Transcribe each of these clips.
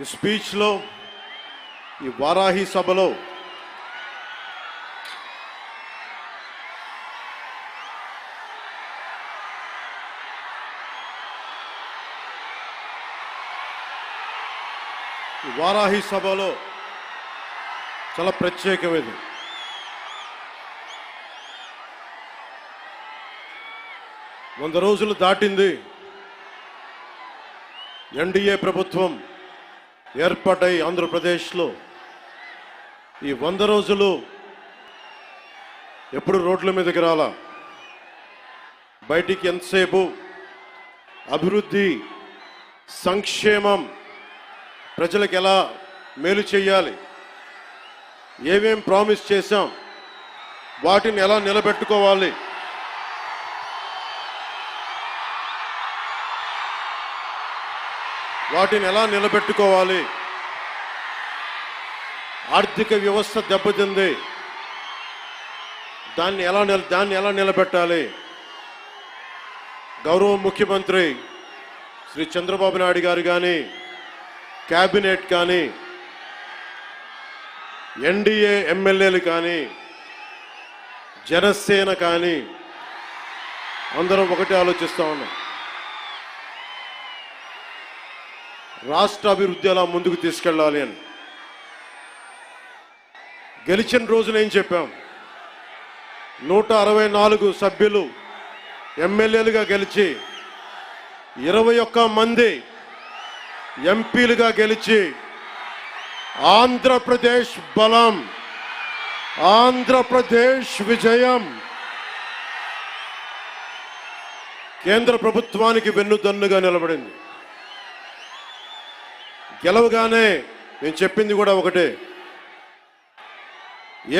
ఈ స్పీచ్లో, ఈ వారాహి సభలో చాలా ప్రత్యేకమైనది. వంద రోజులు దాటింది. ఎన్డీఏ ప్రభుత్వం ఏర్పాటై ఆంధ్రప్రదేశ్లో ఈ 100 రోజులు ఎప్పుడు రోడ్ల మీదకి రాలా. బయటికి ఎంతసేపు అభివృద్ధి, సంక్షేమం, ప్రజలకు ఎలా మేలు చేయాలి, ఏమేం ప్రామిస్ చేశాం, వాటిని ఎలా నిలబెట్టుకోవాలి, ఆర్థిక వ్యవస్థ దెబ్బతింది, దాన్ని ఎలా నిలబెట్టాలి. గౌరవ ముఖ్యమంత్రి శ్రీ చంద్రబాబు నాయుడు గారు కానీ, క్యాబినెట్ కానీ, ఎన్డీఏ ఎమ్మెల్యేలు కానీ, జనసేన కానీ అందరం ఒకటే ఆలోచిస్తూ ఉన్నాం. రాష్ట్ర అభివృద్ధి ఎలా ముందుకు తీసుకెళ్ళాలి అని. గెలిచిన రోజున ఏం చెప్పాం? 164 సభ్యులు ఎమ్మెల్యేలుగా గెలిచి, 21 మంది ఎంపీలుగా గెలిచి, ఆంధ్రప్రదేశ్ బలం, ఆంధ్రప్రదేశ్ విజయం, కేంద్ర ప్రభుత్వానికి వెన్నుదన్నుగా నిలబడింది. గెలవగానే నేను చెప్పింది కూడా ఒకటే,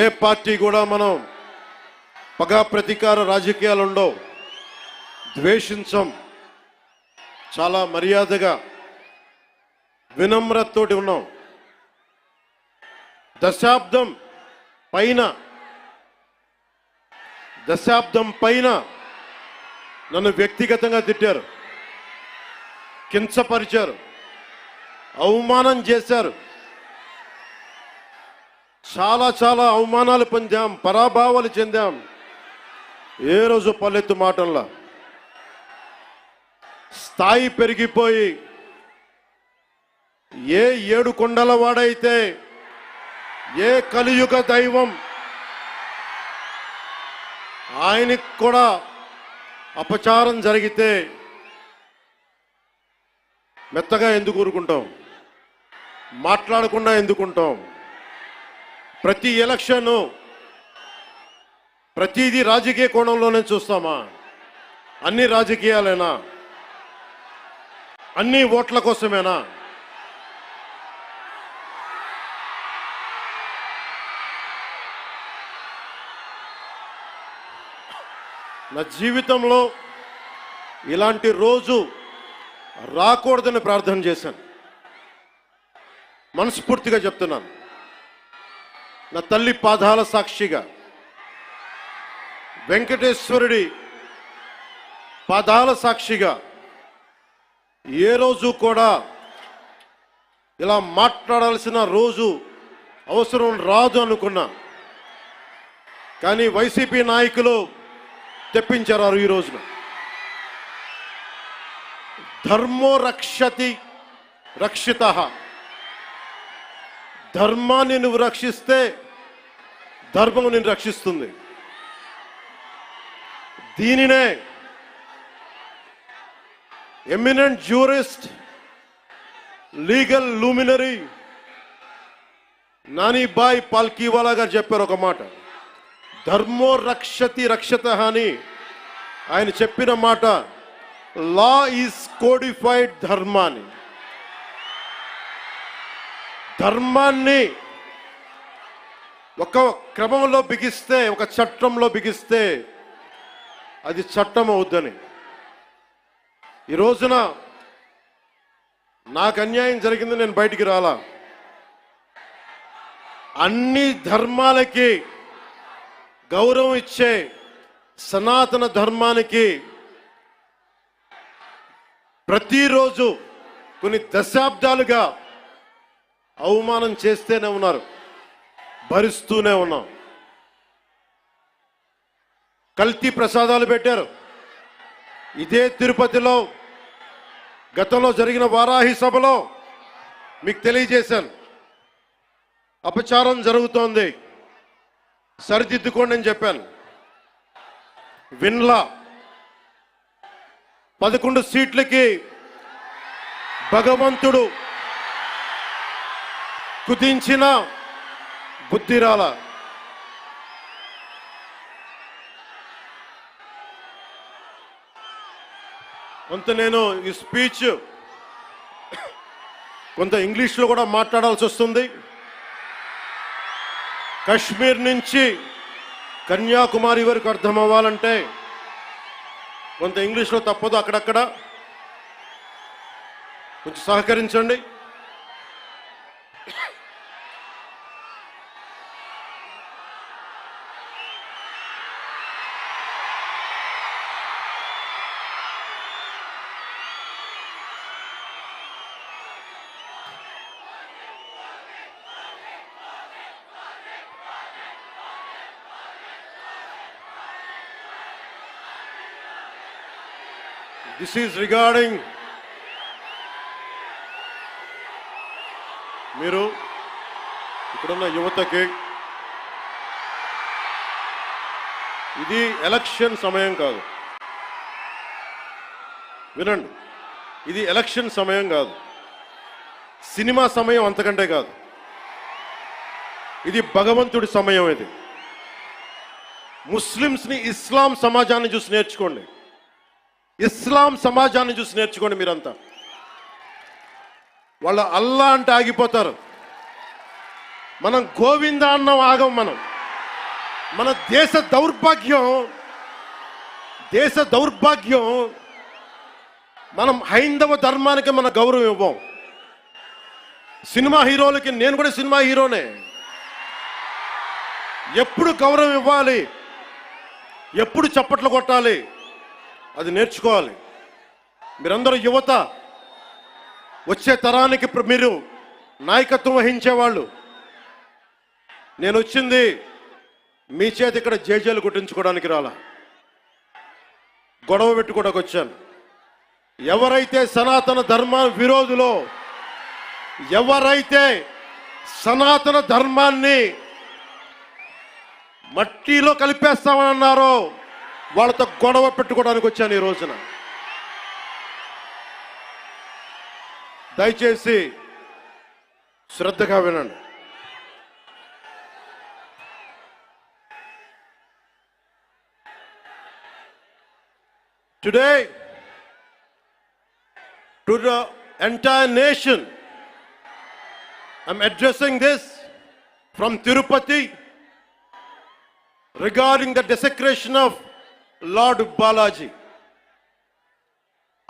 ఏ పార్టీ కూడా మనం పగా ప్రతీకార రాజకీయాలు ఉండవు, ద్వేషించం, చాలా మర్యాదగా వినమ్రతతోటి ఉన్నాం. దశాబ్దం పైన నన్ను వ్యక్తిగతంగా తిట్టారు, కించపరిచారు, అవమానం చేశారు. చాలా అవమానాలు పొందాం, పరాభావాలు చెందాం. ఏ రోజు పల్లెత్తు మాటల్లా స్థాయి పెరిగిపోయి, ఏ 7 కొండల వాడైతే, ఏ కలియుగ దైవం ఆయనకి కూడా అపచారం జరిగితే మెత్తగా ఎందుకు ఊరుకుంటాం? మాట్లాడకుండా ఎందుకుంటాం? ప్రతి ఎలక్షను ప్రతిదీ రాజకీయ కోణంలోనే చూస్తామా? అన్ని రాజకీయాలేనా? అన్ని ఓట్ల కోసమేనా? నా జీవితంలో ఇలాంటి రోజు రాకూడదని ప్రార్థన చేశాను. మనస్ఫూర్తిగా చెప్తున్నాను. నా తల్లి పాదాల సాక్షిగా, వెంకటేశ్వరుడి పాదాల సాక్షిగా ఏ రోజు కూడా ఇలా మాట్లాడాల్సిన రోజు అవసరం రాదు అనుకున్నా. కానీ వైసీపీ నాయకులు తెప్పించారు. ఈ రోజున ధర్మో రక్షతి రక్షిత, ధర్మాన్ని నువ్వు రక్షిస్తే ధర్మం నిన్ను రక్షిస్తుంది. దీనినే eminent jurist, legal luminary Nanibhai Palkhivala garu చెప్పారు ఒక మాట. ధర్మో రక్షతి రక్షత అని ఆయన చెప్పిన మాట. లా ఈజ్ కోడిఫైడ్ ధర్మాన్ని. ధర్మాన్ని ఒక క్రమంలో బిగిస్తే, ఒక చట్టంలో బిగిస్తే అది చట్టం అవుద్దని. ఈ రోజున నాకు అన్యాయం జరిగింది, నేను బయటికి రాలా. అన్ని ధర్మాలకి గౌరవం ఇచ్చే సనాతన ధర్మానికి ప్రతిరోజు కొన్ని దశాబ్దాలుగా అవమానం చేస్తూనే ఉన్నారు, భరిస్తూనే ఉన్నాం. కల్తీ ప్రసాదాలు పెట్టారు. ఇదే తిరుపతిలో గతంలో జరిగిన వారాహి సభలో మీకు తెలియజేశాను, అపచారం జరుగుతోంది, సరిదిద్దుకోండి అని చెప్పాను. విన్లా 11 సీట్లకి భగవంతుడు కుదించిన బుద్ధిరాల. కొంత నేను ఈ స్పీచ్ కొంత ఇంగ్లీష్లో కూడా మాట్లాడాల్సి వస్తుంది. కశ్మీర్ నుంచి కన్యాకుమారి వరకు అర్థం అవ్వాలంటే కొంత ఇంగ్లీష్లో తప్పదు, అక్కడక్కడ కొంచెం సహకరించండి. This is regarding మీరు ఇక్కడున్న యువతకి, ఇది ఎలక్షన్ సమయం కాదు, వినండి, ఇది ఎలక్షన్ సమయం కాదు, సినిమా సమయం అంతకంటే కాదు, ఇది భగవంతుడి సమయం. ఇది ముస్లిమ్స్ని, ఇస్లాం సమాజాన్ని చూసి నేర్చుకోండి, ఇస్లాం సమాజాన్ని చూసి నేర్చుకోండి. మీరంతా వాళ్ళ అల్లా అంటే ఆగిపోతారు, మనం గోవింద అన్నం ఆగం. మన దేశ దౌర్భాగ్యం, మనం హైందవ ధర్మానికి మన గౌరవం ఇవ్వం. సినిమా హీరోలకి, నేను కూడా సినిమా హీరోనే, ఎప్పుడు గౌరవం ఇవ్వాలి, ఎప్పుడు చప్పట్లు కొట్టాలి, అది నేర్చుకోవాలి. మీరందరూ యువత, వచ్చే తరానికి మీరు నాయకత్వం వహించేవాళ్ళు. నేను వచ్చింది మీ చేతి ఇక్కడ జేజేలు కొట్టించుకోవడానికి రాలా, గొడవ పెట్టుకోవడానికి వచ్చాను. ఎవరైతే సనాతన ధర్మ విరోధులో, ఎవరైతే సనాతన ధర్మాన్ని మట్టిలో కలిపేస్తామని అన్నారో వాళ్ళతో గొడవ పెట్టుకోవడానికి వచ్చాను ఈ రోజున. దయచేసి శ్రద్ధగా వినండి. Today, to the entire nation, I'm addressing this from Tirupati regarding the desecration of Lord Balaji.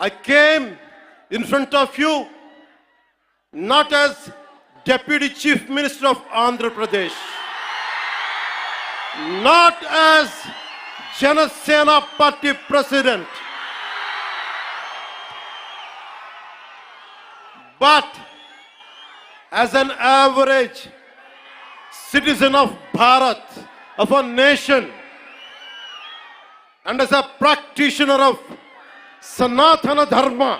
I came in front of you not as Deputy Chief Minister of Andhra Pradesh, not as Janasena Party President, but as an average citizen of Bharat, of a nation, and as a practitioner of Sanatana Dharma.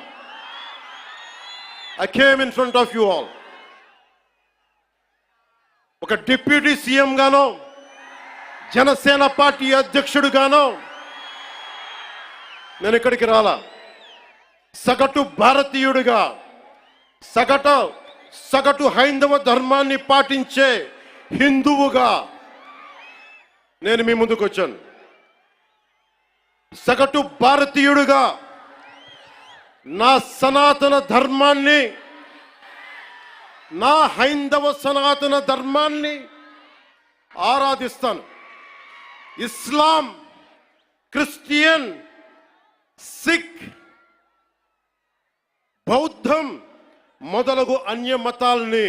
I came in front of you all. ఒక deputy CM గానో, Janasena party అధ్యక్షుడు గానో నేను ఇక్కడికి రాలా. సగటు భారతీయుడిగా, సగటు హైందవ ధర్మాన్ని పాటించే హిందువుగా నేను మీ ముందుకు వచ్చాను. సగటు భారతీయుడిగా నా సనాతన ధర్మాన్ని, నా హైందవ సనాతన ధర్మాన్ని ఆరాధిస్తాను. ఇస్లాం, క్రిస్టియన్, సిక్, బౌద్ధం మొదలగు అన్య మతాల్ని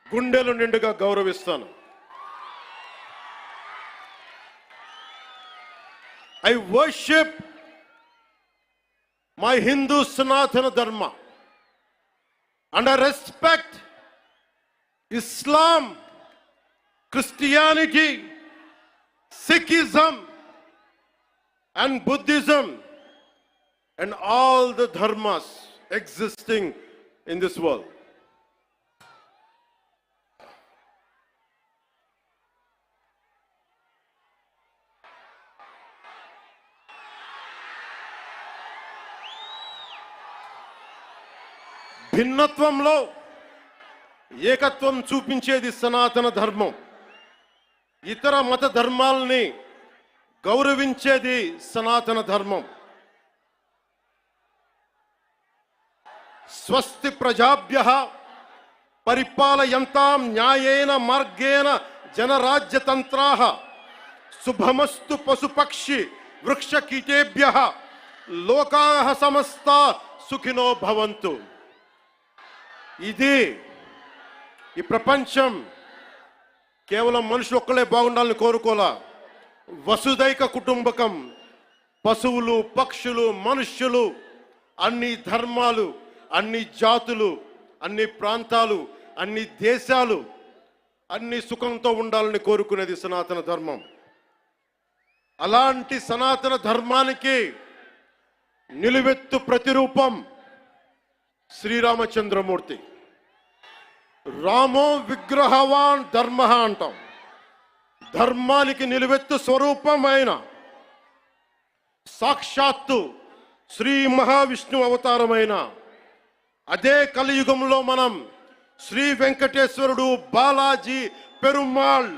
గుండెలు నిండుగా గౌరవిస్తాను. I worship my Hindu Sanatana Dharma and I respect Islam, Christianity, Sikhism, and Buddhism, and all the dharmas existing in this world. భిన్నత్వంలో ఏకత్వం చూపించేది సనాతన ధర్మం. ఇతర మత ధర్మాలని గౌరవించేది సనాతన ధర్మం. స్వస్తి ప్రజాభ్యః పరిపాలయంతాం న్యాయేన మార్గేణ జనరాజ్యతంత్రాః శుభమస్తు పశుపక్షి వృక్షకీటేభ్యః లోకాః సమస్తా సుఖినో భవంతు. ఇది ఈ ప్రపంచం కేవలం మనుషులు ఒక్కలే బాగుండాలని కోరుకోలా. వసుదైక కుటుంబకం, పశువులు, పక్షులు, మనుష్యులు, అన్ని ధర్మాలు, అన్ని జాతులు, అన్ని ప్రాంతాలు, అన్ని దేశాలు అన్ని సుఖంతో ఉండాలని కోరుకునేది సనాతన ధర్మం. అలాంటి సనాతన ధర్మానికి నిలువెత్తు ప్రతిరూపం శ్రీరామచంద్రమూర్తి. రామో విగ్రహవాన్ ధర్మ అంటాం. ధర్మానికి నిలువెత్తు స్వరూపమైన సాక్షాత్తు శ్రీ మహావిష్ణు అవతారమైన అదే కలియుగంలో మనం శ్రీ వెంకటేశ్వరుడు, బాలాజీ, పెరుమాళ్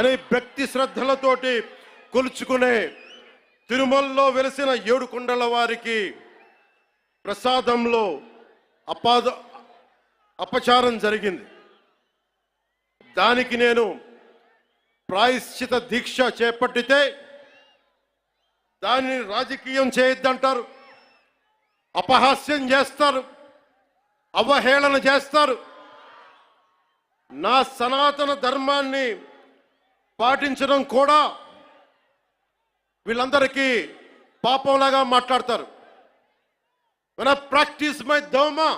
అనే భక్తి శ్రద్ధలతోటి కొలుచుకునే తిరుమలలో వెలిసిన 7 కొండల వారికి ప్రసాదంలో అపచారం జరిగింది. దానికి నేను ప్రాయశ్చిత దీక్ష చేపట్టితే దానిని రాజకీయం చేయొద్దంటారు, అపహాస్యం చేస్తారు, అవహేళన చేస్తారు. నా సనాతన ధర్మాన్ని పాటించడం కూడా వీళ్ళందరికీ పాపంలాగా మాట్లాడతారు. When I practice my dharma,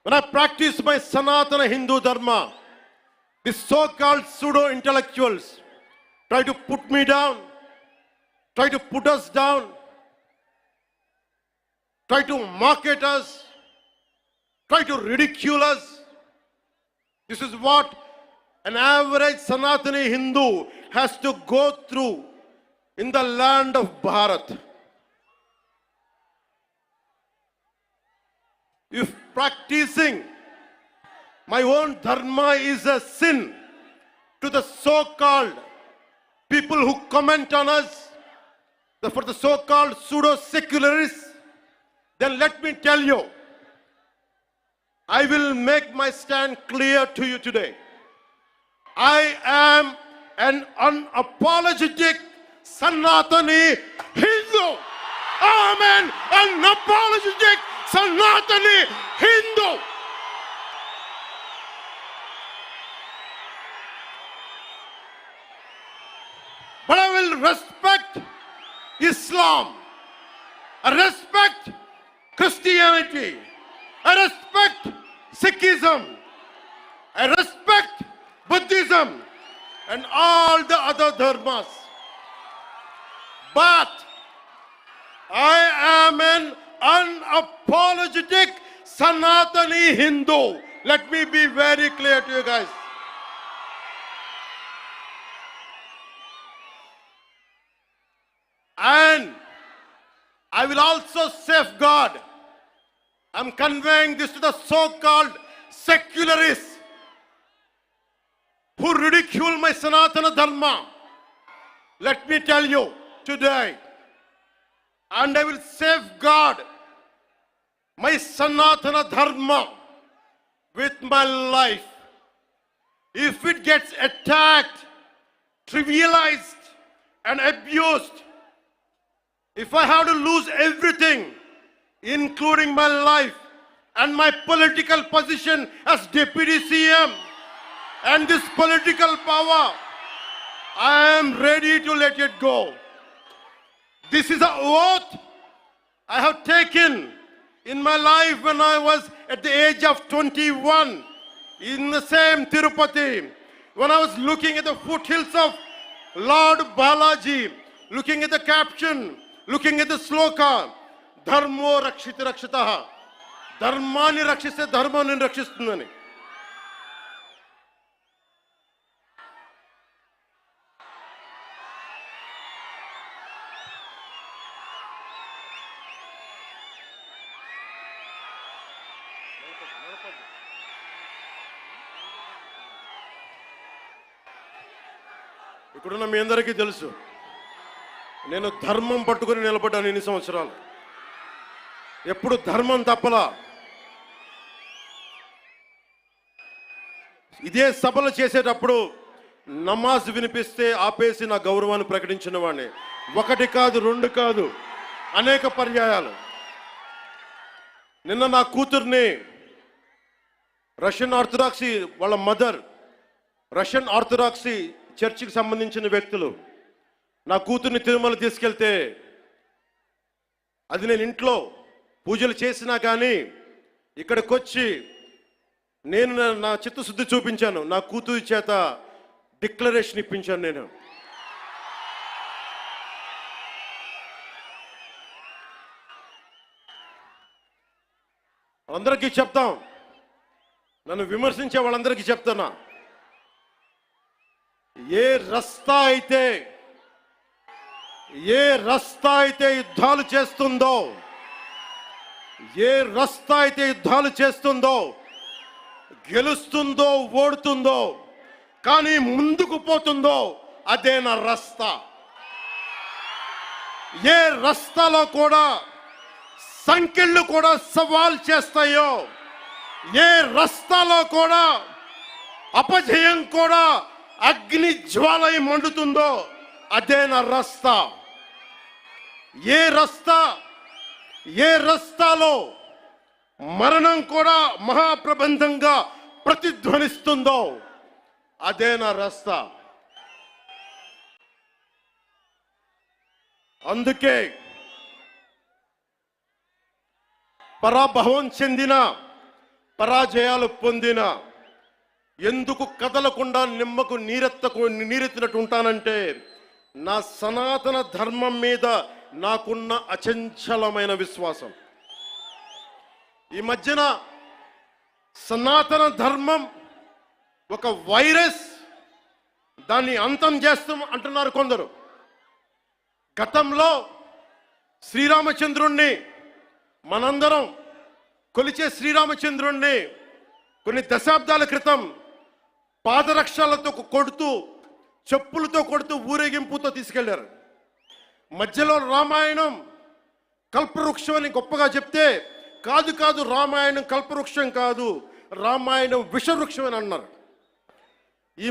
when I practice my Sanatana Hindu dharma, these so-called pseudo-intellectuals try to put me down, try to put us down, try to mock at us, try to ridicule us. This is what an average Sanatani Hindu has to go through in the land of Bharat. If practicing my own dharma is a sin to the so-called people who comment on us, for the so-called pseudo-secularists, then let me tell you, I will make my stand clear to you today. I am an unapologetic Sanatani Hindu. I am an unapologetic Sanatani Hindu. But I will respect Islam. I respect Christianity. I respect Sikhism. I respect Buddhism and all the other dharmas. But I am an unapologetic Sanatani Hindu. Let me be very clear to you guys. And I will also safeguard. I'm conveying this to the so-called secularists who ridicule my Sanatana Dharma. Let me tell you today, and I will safeguard my Sanatana Dharma with my life. If it gets attacked, trivialized, and abused, if I have to lose everything, including my life and my political position as Deputy CM and this political power, I am ready to let it go. This is an oath I have taken in my life when I was at the age of 21 in the same Tirupati, when I was looking at the foothills of Lord Balaji, looking at the caption, looking at the sloka, Dharmo Rakshita Rakshitaha, Dharmani Rakshiste Dharmani Rakshistundani. ఇక్కడున్న మీ అందరికీ తెలుసు, నేను ధర్మం పట్టుకుని నిలబడ్డాను ఇన్ని సంవత్సరాలు. ఎప్పుడు ధర్మం తప్పలా. ఇదే సభలు చేసేటప్పుడు నమాజ్ వినిపిస్తే ఆపేసి నా గౌరవాన్ని ప్రకటించిన వాడిని. ఒకటి కాదు, రెండు కాదు, అనేక పర్యాయాలు. నిన్న నా కూతుర్ని రష్యన్ ఆర్థడాక్సీ, వాళ్ళ మదర్ రష్యన్ ఆర్థడాక్సీ చర్చికి సంబంధించిన వ్యక్తులు నా కూతుర్ని తిరుమల తీసుకెళ్తే, అది నేను ఇంట్లో పూజలు చేసినా కానీ ఇక్కడికి వచ్చి నేను నా చిత్తశుద్ధి చూపించాను. నా కూతురి చేత డిక్లరేషన్ ఇప్పించాను. నేను అందరికీ చెప్తాం, నన్ను విమర్శించే వాళ్ళందరికీ చెప్తానా, ఏ రస్తా అయితే యుద్ధాలు చేస్తుందో, ఏ రస్తా అయితే యుద్ధాలు చేస్తుందో, గెలుస్తుందో ఓడుతుందో, కానీ ముందుకు పోతుందో, అదే నా రస్తా. ఏ రస్తాలో కూడా సంఖ్యలు కూడా సవాల్ చేస్తాయో, ఏ రస్తాలో కూడా అపజయం కూడా అగ్ని జ్వాలై మండుతుందో, అదే నా రస్తా. ఏ రస్తాలో మరణం కూడా మహాప్రబంధంగా ప్రతిధ్వనిస్తుందో, అదే నా రస్తా. అందుకే పరాభవం చెందిన, పరాజయాలు పొందిన, ఎందుకు కదలకుండా నిమ్మకు నీరెత్తినట్టు ఉంటానంటే, నా సనాతన ధర్మం మీద నాకున్న అచంచలమైన విశ్వాసం. ఈ మధ్యన సనాతన ధర్మం ఒక వైరస్, దాన్ని అంతం చేస్తాం అంటున్నారు కొందరు. గతంలో శ్రీరామచంద్రుణ్ణి, మనందరం కొలిచే శ్రీరామచంద్రుణ్ణి కొన్ని దశాబ్దాల క్రితం పాదరక్షలతో కొడుతూ, చెప్పులతో కొడుతూ, ఊరేగింపుతో తీసుకెళ్లారు. మధ్యలో రామాయణం కల్పవృక్షం అని గొప్పగా చెప్తే, కాదు రామాయణం కల్పవృక్షం కాదు, రామాయణం విషవృక్షం అని అన్నారు. ఈ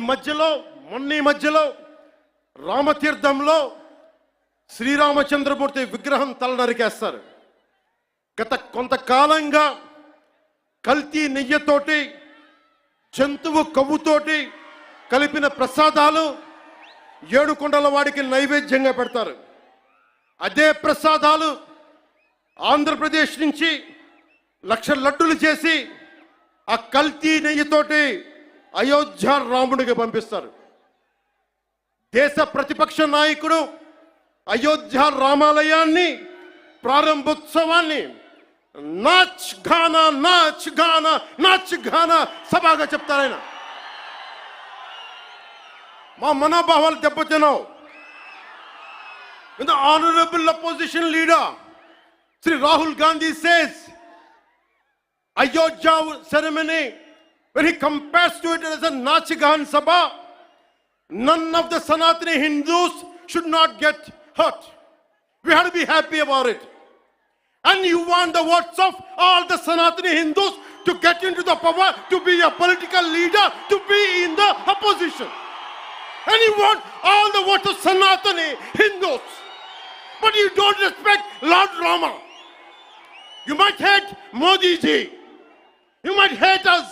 మధ్యలో రామతీర్థంలో శ్రీరామచంద్రమూర్తి విగ్రహం తల నరికేస్తారు. గత కొంతకాలంగా కల్తీ నెయ్యితోటి, జంతువు కొవ్వుతోటి కలిపిన ప్రసాదాలు ఏడుకొండల వాడికి నైవేద్యంగా పెడతారు. అదే ప్రసాదాలు ఆంధ్రప్రదేశ్ నుంచి 1,00,000 లడ్డులు చేసి ఆ కల్తీ నెయ్యితోటి అయోధ్య రాముడికి పంపిస్తారు. దేశ ప్రతిపక్ష నాయకుడు అయోధ్య రామాలయాన్ని ప్రారంభోత్సవాన్ని నాచ్ గానా సభగా చెప్తారాయన. మా మనోభావాలు దెబ్బతిన్నావు. When the honorable opposition leader Sri Rahul Gandhi says Ayodhya ceremony, when he compares to it as a Nachigan Sabha, none of the Sanatani Hindus should not get hurt. We have to be happy about it. And you want the votes of all the Sanatani Hindus to get into the power, to be a political leader, to be in the opposition. And you want all the votes of Sanatani Hindus. But you don't respect Lord Rama. You might hate Modi ji. You might hate us.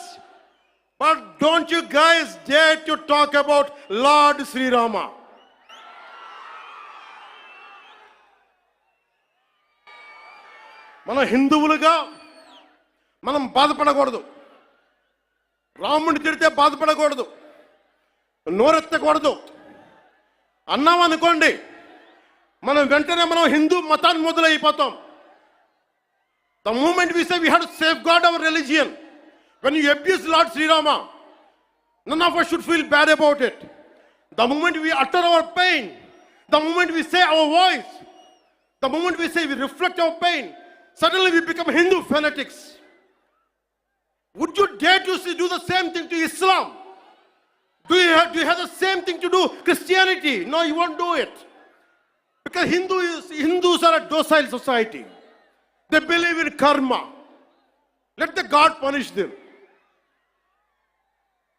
But don't you guys dare to talk about Lord Sri Rama. మన హిందువులుగా మనం బాధపడకూడదు. రాముడిని తిడితే బాధపడకూడదు, నోరెత్తకూడదు. అన్నాం అనుకోండి, మనం వెంటనే హిందూ మతాన్ని మొదలైపోతాం. The moment we say we have to safeguard our religion, when you abuse Lord Sri Rama, none of us should feel bad about it. The moment we utter our pain, the moment we say our voice, the moment we say we reflect our pain, suddenly we become Hindu fanatics. Would you dare to do the same thing to Islam? Do you have the same thing to do Christianity? No, you won't do it. Because Hindus are a docile society. They believe in karma. Let the God punish them.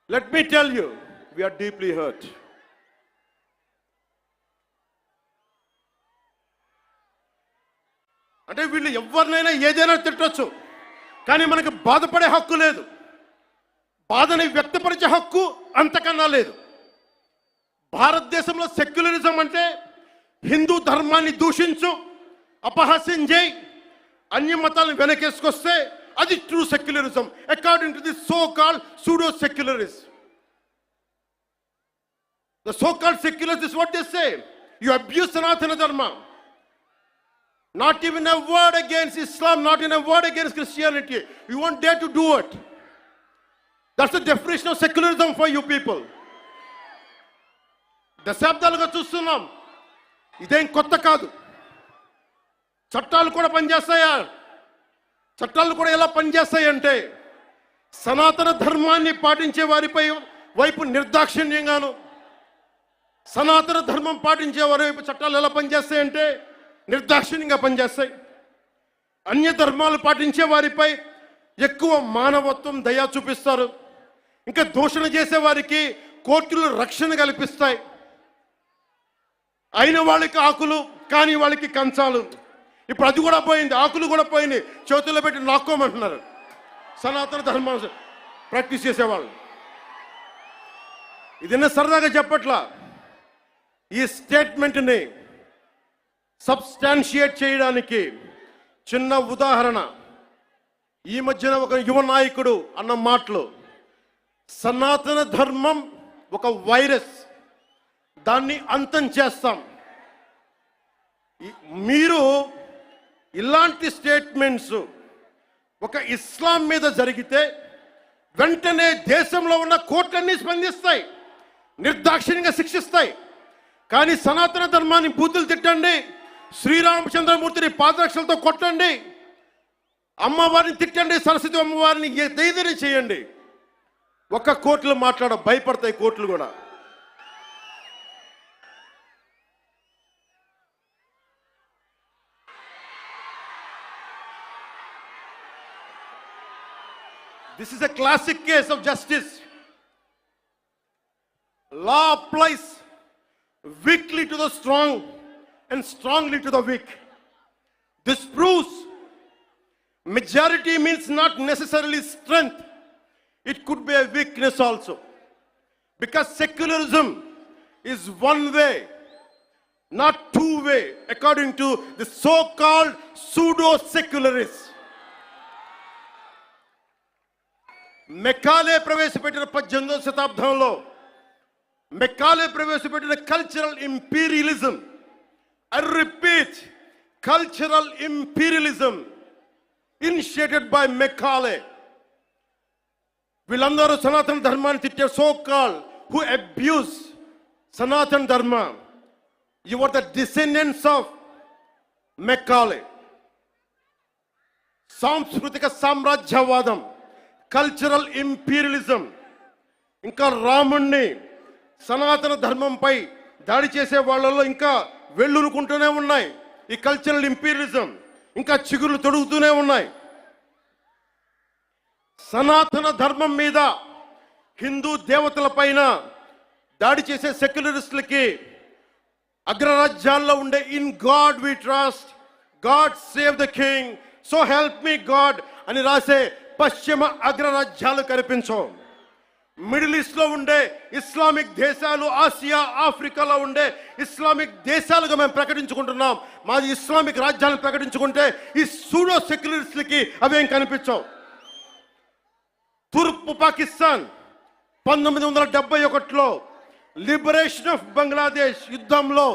Let me tell you, we are deeply hurt. అంటే వీళ్ళు ఎవరినైనా ఏదైనా తిట్టొచ్చు, కానీ మనకు బాధపడే హక్కు లేదు, బాధని వ్యక్తపరిచే హక్కు అంతకన్నా లేదు. భారతదేశంలో సెక్యులరిజం అంటే హిందూ ధర్మాన్ని దూషించు, అపహాస్యం చేయి, అన్య మతాలను వెనకేసుకొస్తే అది true secularism according to the so called pseudo secularist. The so called secularists is what they say. You abuse Sanatana Dharma. Not even a word against Islam, not even a word against Christianity. You won't dare to do it. That's the definition of secularism for you people. దశాబ్దాలుగా చూస్తున్నాం, ఇదేం కొత్త కాదు. చట్టాలు కూడా పనిచేస్తాయా? చట్టాలు కూడా ఎలా పనిచేస్తాయంటే సనాతన ధర్మాన్ని పాటించే వారిపై వైపు నిర్దాక్షిణ్యంగాను, సనాతన ధర్మం పాటించే వారి వైపు చట్టాలు ఎలా పనిచేస్తాయంటే నిర్దాక్షిణ్యంగా పనిచేస్తాయి. అన్య ధర్మాలు పాటించే వారిపై ఎక్కువ మానవత్వం, దయ చూపిస్తారు. ఇంకా దూషణ చేసే వారికి కోర్టులు రక్షణ కల్పిస్తాయి. అయిన వాళ్ళకి ఆకులు, కానీ వాళ్ళకి కంచాలు. ఇప్పుడు అది కూడా పోయింది, ఆకులు కూడా పోయింది, చేతుల్లో పెట్టి నాక్కోమంటున్నారు సనాతన ధర్మం ప్రాక్టీస్ చేసేవాళ్ళు. ఇదన్నా సరదాగా చెప్పట్లా. ఈ స్టేట్మెంట్ని సబ్స్టాన్షియేట్ చేయడానికి చిన్న ఉదాహరణ. ఈ మధ్యన ఒక యువ నాయకుడు అన్న మాటలు, సనాతన ధర్మం ఒక వైరస్, దాన్ని అంతం చేస్తాం. మీరు ఇలాంటి స్టేట్మెంట్స్ ఒక ఇస్లాం మీద జరిగితే వెంటనే దేశంలో ఉన్న కోర్టులన్నీ స్పందిస్తాయి, నిర్దాక్షిణ్యంగా శిక్షిస్తాయి. కానీ సనాతన ధర్మాన్ని బూతులు తిట్టండి, శ్రీరామచంద్రమూర్తిని పాదరక్షలతో కొట్టండి, అమ్మవారిని తిట్టండి, సరస్వతి అమ్మవారిని ఏదైనా చేయండి, ఒక్క కోర్టులు భయపడతాయి కోర్టులు కూడా. This is a classic case of justice. Law applies weakly to the strong and strongly to the weak. This proves majority means not necessarily strength. It could be a weakness also. Because secularism is one way, not two way, according to the so-called pseudo-secularists. Macaulay ప్రవేశపెట్టిన 18వ శతాబ్దంలో Macaulay ప్రవేశపెట్టిన cultural imperialism, I repeat, cultural imperialism initiated by Macaulay. వీళ్ళందరూ సనాతన ధర్మాన్ని తిట్టే so call who abuse Sanatana Dharma, you are the descendants of Macaulay. సాంస్కృతిక సామ్రాజ్యవాదం, cultural imperialism, ఇంకా రాముణ్ణి సనాతన ధర్మంపై దాడి చేసే వాళ్ళలో ఇంకా వెళ్ళునుకుంటూనే ఉన్నాయి. ఈ కల్చరల్ ఇంపీరియలిజం ఇంకా చిగురులు తొడుగుతూనే ఉన్నాయి. సనాతన ధర్మం మీద, హిందూ దేవతల పైన దాడి చేసే సెక్యులరిస్టులకి అగ్రరాజ్యాల్లో ఉండే in God we trust, God save the king, so help me God అని రాసే పశ్చిమ అగ్రరాజ్యాలు కనిపించవు. మిడిల్ ఈస్ట్ లో ఉండే ఇస్లామిక్ దేశాలు, ఆసియా, ఆఫ్రికాలో ఉండే ఇస్లామిక్ దేశాలుగా మేము ప్రకటించుకుంటున్నాం. మాది ఇస్లామిక్ రాజ్యాలను ప్రకటించుకుంటే ఈ సూడో సెక్యులరిస్టులకి అవేం కనిపించవు. తూర్పు పాకిస్తాన్ 1971లో లిబరేషన్ ఆఫ్ బంగ్లాదేశ్ యుద్ధంలో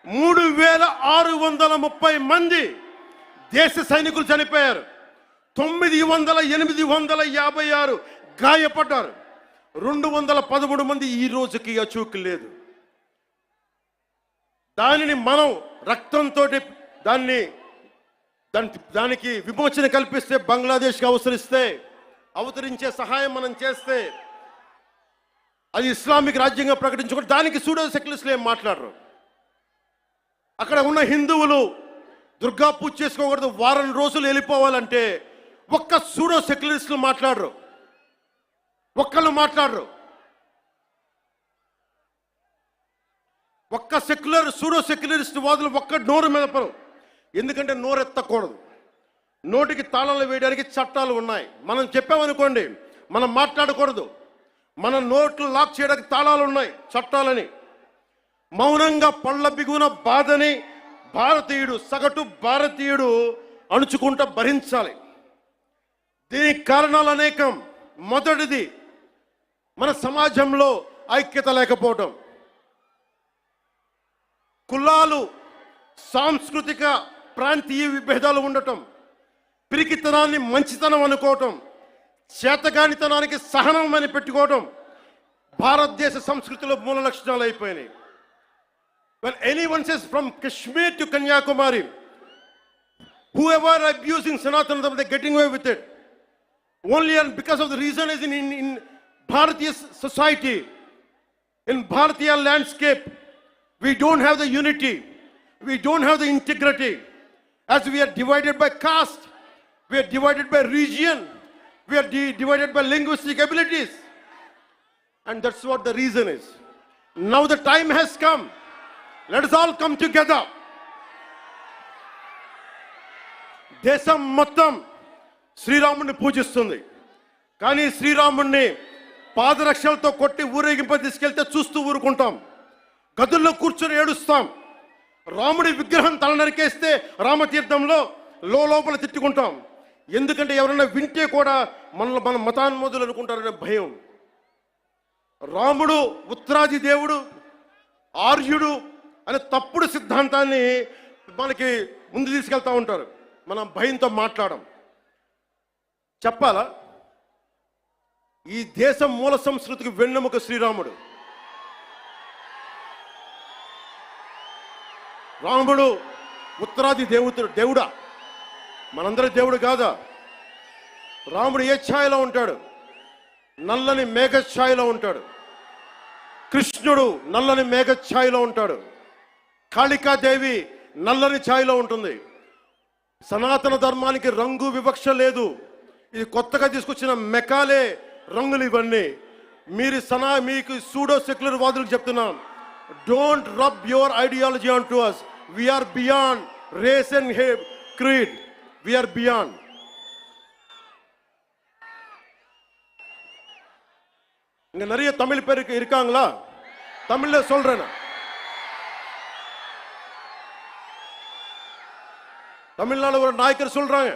3630 మంది దేశ సైనికులు చనిపోయారు. 856 గాయపడ్డారు. 213 మంది ఈ రోజుకి అచూకు లేదు. దానిని మనం రక్తంతో దానికి విమోచన కల్పిస్తే, బంగ్లాదేశ్కి అవతరించే సహాయం మనం చేస్తే, అది ఇస్లామిక్ రాజ్యంగా ప్రకటించుకుంటే దానికి సూడో సెక్యులరిస్టులు ఏం మాట్లాడరు. అక్కడ ఉన్న హిందువులు దుర్గా పూజ చేసుకోకూడదు, వారం రోజులు వెళ్ళిపోవాలంటే ఒక్క సూడో సెక్యులరిస్టులు మాట్లాడరు, ఒక్కళ్ళు మాట్లాడరు. ఒక్క సూడో సెక్యులరిస్ట్ వాదులు ఒక్క నోరు మెదపరు. ఎందుకంటే నోరెత్తకూడదు, నోటికి తాళాలు వేయడానికి చట్టాలు ఉన్నాయి. మనం చెప్పామనుకోండి, మనం మాట్లాడకూడదు, మన నోట్లు లాక్ చేయడానికి తాళాలు ఉన్నాయి, చట్టాలని. మౌనంగా పళ్ళ బిగున బాధని సగటు భారతీయుడు అణుచుకుంటూ భరించాలి. దీనికి కారణాలు అనేకం. మొదటిది, మన సమాజంలో ఐక్యత లేకపోవటం, కులాలు, సాంస్కృతిక ప్రాంతీయ విభేదాలు ఉండటం, పిరికితనాన్ని మంచితనం అనుకోవటం, చేతగానితనానికి సహనం అని పెట్టుకోవటం భారతదేశ సంస్కృతిలో మూల లక్షణాలు అయిపోయినాయి. When anyone says from Kashmir to Kanyakumari, whoever abusing Sanatana Dharma, they're getting away with it. Only and because of the reason is in Bharatiya society, in Bharatiya landscape, we don't have the unity, we don't have the integrity. As we are divided by caste, we are divided by region, we are divided by linguistic abilities. And that's what the reason is. Now the time has come. Let us all come together. దేశం మొత్తం శ్రీరాముడిని పూజిస్తుంది. కానీ శ్రీరాముడిని పాదరక్షలతో కొట్టి ఊరేగింప తీసుకెళ్తే చూస్తూ ఊరుకుంటాం, గదుల్లో కూర్చొని ఏడుస్తాం. రాముడి విగ్రహం తల నరికేస్తే రామతీర్థంలో లోపల తిట్టుకుంటాం. ఎందుకంటే ఎవరైనా వింటే కూడా మన మతాన్మోదులు అనుకుంటారనే భయం. రాముడు ఉత్తరాది దేవుడు, ఆర్యుడు అనే తప్పుడు సిద్ధాంతాన్ని మనకి ముందు తీసుకెళ్తా ఉంటారు. మనం భయంతో మాట్లాడం. చెప్పాలా, ఈ దేశం మూల సంస్కృతికి వెన్నెముక శ్రీరాముడు. రాముడు ఉత్తరాది దేవుడా? మనందరి దేవుడు కాదా? రాముడు ఏ ఛాయలో ఉంటాడు? నల్లని మేఘ ఛాయలో ఉంటాడు. కృష్ణుడు నల్లని మేఘ ఛాయలో ఉంటాడు. కాళికాదేవి నల్లని ఛాయలో ఉంటుంది. సనాతన ధర్మానికి రంగు వివక్ష లేదు. ఇది కొత్తగా తీసుకొచ్చిన మెకాలే రంగులు ఇవన్నీ. మీకు సూడో సెక్యులర్ వాదులకు చెప్తున్నాం, don't rub your ideology on to us. We are beyond race and creed, we are beyond. இங்க நிறைய தமிழ் பேர் இருக்காங்களா? தமிழ்ல சொல்றேன். தமிழ்நாடு ஒரு நாயக்கர் சொல்றாங்க,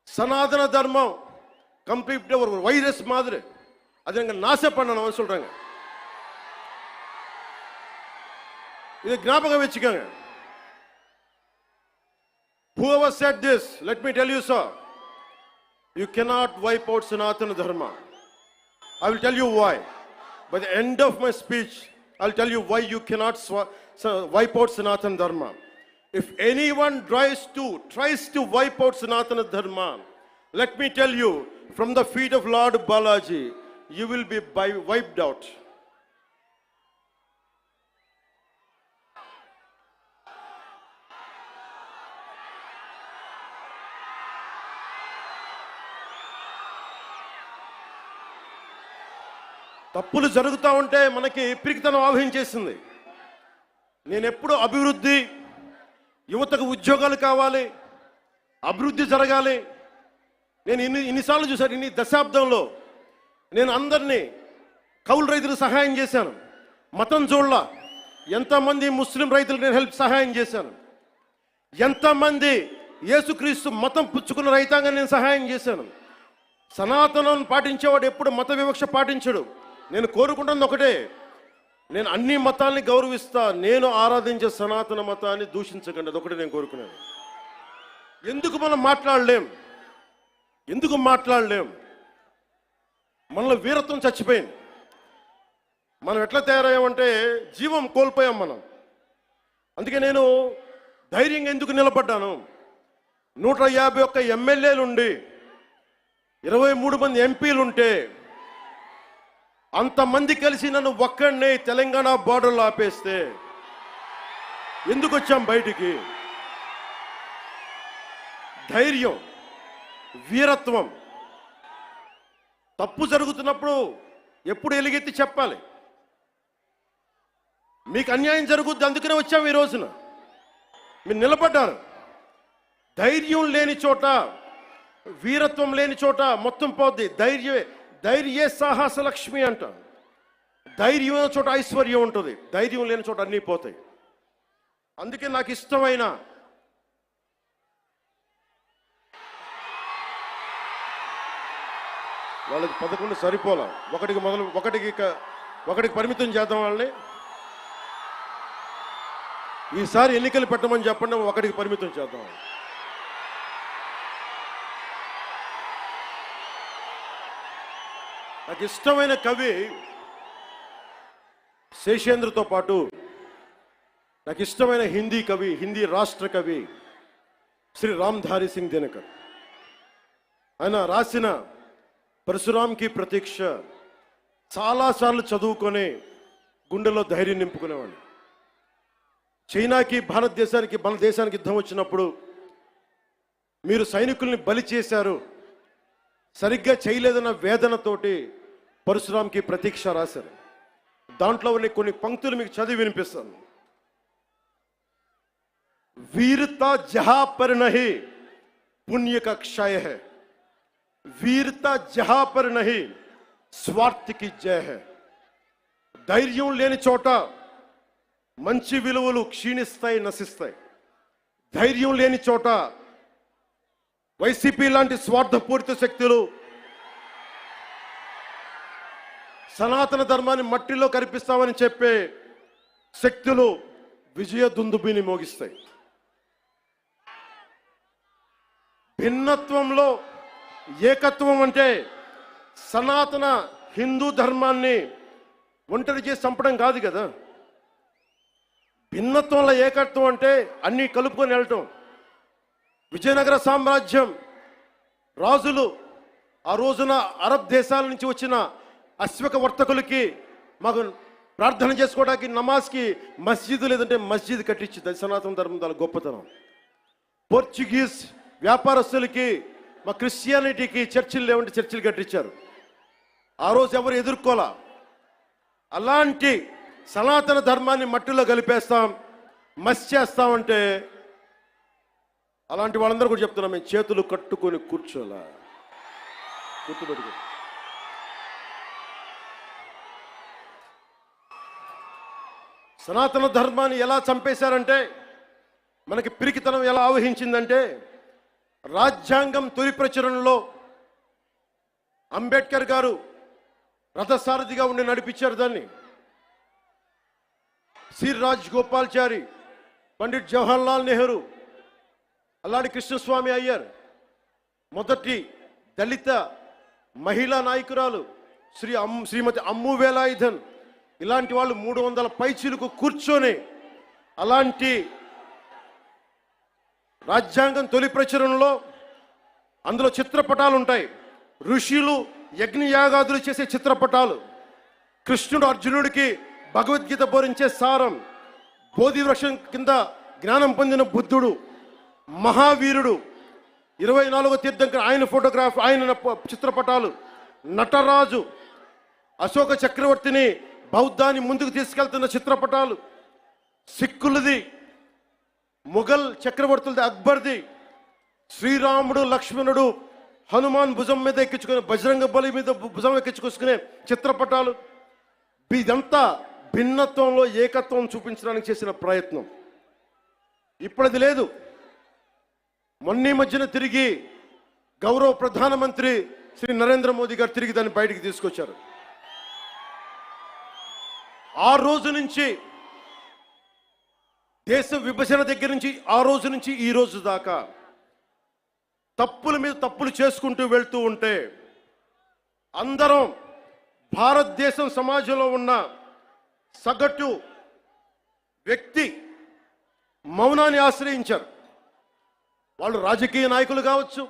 சனாதன தர்மம் கம்ப்ளீட்டா ஒரு வைரஸ் மாதிரி, அதை எங்க நாச பண்ணணும் சொல்றாங்க. இதை ஞாபகம் வச்சுக்கோங்க. Whoever said this, let me tell you, sir, you cannot wipe out Sanatana Dharma. I will tell you why. By the end of my speech, I'll tell you why you cannot wipe out Sanatana Dharma. If anyone tries to wipe out Sanatana Dharma, let me tell you, from the feet of Lord Balaji, you will be wiped out. తప్పులు జరుగుతూ ఉంటే మనకి పిరికితనం ఆవహించేసింది. నేను ఎప్పుడు అభివృద్ధి, యువతకు ఉద్యోగాలు కావాలి, అభివృద్ధి జరగాలి. నేను ఇన్నిసార్లు చూశాను. ఇన్ని దశాబ్దంలో నేను అందరినీ కౌలు రైతులకు సహాయం చేశాను. మతం చూడలా. ఎంతమంది ముస్లిం రైతులకు నేను సహాయం చేశాను. ఎంతమంది యేసుక్రీస్తు మతం పుచ్చుకున్న రైతాంగాన్ని నేను సహాయం చేశాను. సనాతనం పాటించేవాడు ఎప్పుడు మత వివక్ష పాటించడు. నేను కోరుకుంటున్నది ఒకటే, నేను అన్ని మతాల్ని గౌరవిస్తా, నేను ఆరాధించే సనాతన మతాన్ని దూషించకండి, అదొకటి నేను కోరుకున్నాను. ఎందుకు మనం మాట్లాడలేం? మనలో వీరత్వం చచ్చిపోయింది. మనం ఎట్లా తయారయ్యామంటే జీవం కోల్పోయాం మనం. అందుకే నేను ధైర్యంగా ఎందుకు నిలబడ్డాను? 151 ఎమ్మెల్యేలుండి 23 మంది ఎంపీలుంటే అంతమంది కలిసి నన్ను ఒక్కడినే తెలంగాణ బార్డర్లో ఆపేస్తే ఎందుకు వచ్చాం బయటికి? ధైర్యం, వీరత్వం. తప్పు జరుగుతున్నప్పుడు ఎప్పుడు ఎలుగెత్తి చెప్పాలి. మీకు అన్యాయం జరుగుద్ది, అందుకనే వచ్చాము ఈ రోజున. మీరు నిలబడ్డారు. ధైర్యం లేని చోట, వీరత్వం లేని చోట మొత్తం పోద్ది. ధైర్యే సాహస లక్ష్మి అంట. ధైర్యం ఉన్న చోట ఐశ్వర్యం ఉంటుంది, ధైర్యం లేని చోట అన్నీ పోతాయి. అందుకే నాకు ఇష్టమైన వాళ్ళకి 11 సరిపోలా, ఒకటికి పరిమితం చేద్దాం వాళ్ళని. ఈసారి ఎన్నికలు పెట్టమని చెప్పండి, ఒకటికి పరిమితం చేద్దాం. నాకు ఇష్టమైన కవి శేషేంద్రతో పాటు నాకు ఇష్టమైన హిందీ రాష్ట్ర కవి శ్రీ రామ్ధారి సింగ్ దినకర్. ఆయన రాసిన పరశురాంకి ప్రతీక్ష చాలాసార్లు చదువుకొని గుండెలో ధైర్యం నింపుకునేవాడిని. చైనాకి మన దేశానికి యుద్ధం వచ్చినప్పుడు మీరు సైనికుల్ని బలి చేశారు, సరిగ్గా చేయలేదన్న వేదనతోటి పరశురాంకి ప్రతీక్ష రాశారు. దాంట్లో కొన్ని పంక్తులు మీకు చదివి వినిపిస్తాను. वीरता जहां पर नहीं पुण्य का क्षय है, वीरता जहां पर नहीं स्वार्थ की जय है. ధైర్యం లేని చోట మంచి విలువలు క్షీణిస్తాయి, నశిస్తాయి. ధైర్యం లేని చోట వైసీపీ లాంటి స్వార్థపూరిత శక్తులు సనాతన ధర్మాన్ని మట్టిలో కనిపిస్తామని చెప్పే శక్తులు విజయ దుందుబిని మోగిస్తాయి. భిన్నత్వంలో ఏకత్వం అంటే సనాతన హిందూ ధర్మాన్ని ఒంటరి చేసి చంపడం కాదు కదా. భిన్నత్వంలో ఏకత్వం అంటే అన్నీ కలుపుకొని వెళ్ళటం. విజయనగర సామ్రాజ్యం రాజులు ఆ రోజున అరబ్ దేశాల నుంచి వచ్చిన అశ్వక వర్తకులకి మాకు ప్రార్థన చేసుకోవడానికి నమాజ్కి మస్జిద్ లేదంటే మస్జిద్ కట్టించింది. సనాతన ధర్మం దాని గొప్పతనం. పోర్చుగీస్ వ్యాపారస్తులకి మా క్రిస్టియానిటీకి చర్చిలు లేవంటే చర్చిలు కట్టించారు. ఆ రోజు ఎవరు ఎదుర్కోలా. అలాంటి సనాతన ధర్మాన్ని మట్టిలో కలిపేస్తాం, మస్ చేస్తామంటే అలాంటి వాళ్ళందరూ కూడా చెప్తున్నాం, మేము చేతులు కట్టుకొని కూర్చోలా, గుర్తుపెట్టుకో. సనాతన ధర్మాన్ని ఎలా చంపేశారంటే, మనకి పిరికితనం ఎలా ఆవహించిందంటే, రాజ్యాంగం తొలి ప్రచురణలో అంబేద్కర్ గారు రథసారథిగా ఉండి నడిపించారు దాన్ని. సి రాజగోపాల్చారి, పండిట్ జవహర్లాల్ నెహ్రూ, అల్లాడి కృష్ణస్వామి అయ్యర్, మొదటి దళిత మహిళా నాయకురాలు శ్రీమతి అమ్ము వేలాయుధన్, ఇలాంటి వాళ్ళు 300 పైచీలకు కూర్చొని అలాంటి రాజ్యాంగం తొలి ప్రచురణలో అందులో చిత్రపటాలు ఉంటాయి. ఋషులు యజ్ఞయాగాదులు చేసే చిత్రపటాలు, కృష్ణుడు అర్జునుడికి భగవద్గీత బోధించే సారం, బోధి వృక్షం కింద జ్ఞానం పొందిన బుద్ధుడు, మహావీరుడు, 24వ తీర్థంకర్ ఆయన ఫోటోగ్రాఫ్, ఆయన చిత్రపటాలు, నటరాజు, అశోక చక్రవర్తిని బౌద్ధాన్ని ముందుకు తీసుకెళ్తున్న చిత్రపటాలు, సిక్కులది, ముఘల్ చక్రవర్తులది, అక్బర్ది, శ్రీరాముడు లక్ష్మణుడు హనుమాన్ భుజం మీద ఎక్కించుకునే, బజరంగ బలి మీద భుజం ఎక్కించుకొసుకునే చిత్రపటాలు. ఇదంతా భిన్నత్వంలో ఏకత్వం చూపించడానికి చేసిన ప్రయత్నం. ఇప్పుడది లేదు. మొన్న మధ్యన తిరిగి గౌరవ ప్రధానమంత్రి శ్రీ నరేంద్ర మోదీ గారు తిరిగి దాన్ని బయటికి తీసుకొచ్చారు. ఆ రోజు నుంచి దేశ విభజన దగ్గర నుంచి ఆ రోజు నుంచి ఈ రోజు దాకా తప్పుల మీద తప్పులు చేసుకుంటూ వెళ్తూ ఉంటే అందరం భారతదేశం సమాజంలో ఉన్న సగటు వ్యక్తి మౌనాన్ని ఆశ్రయించారు. వాళ్ళు రాజకీయ నాయకులు కావచ్చు,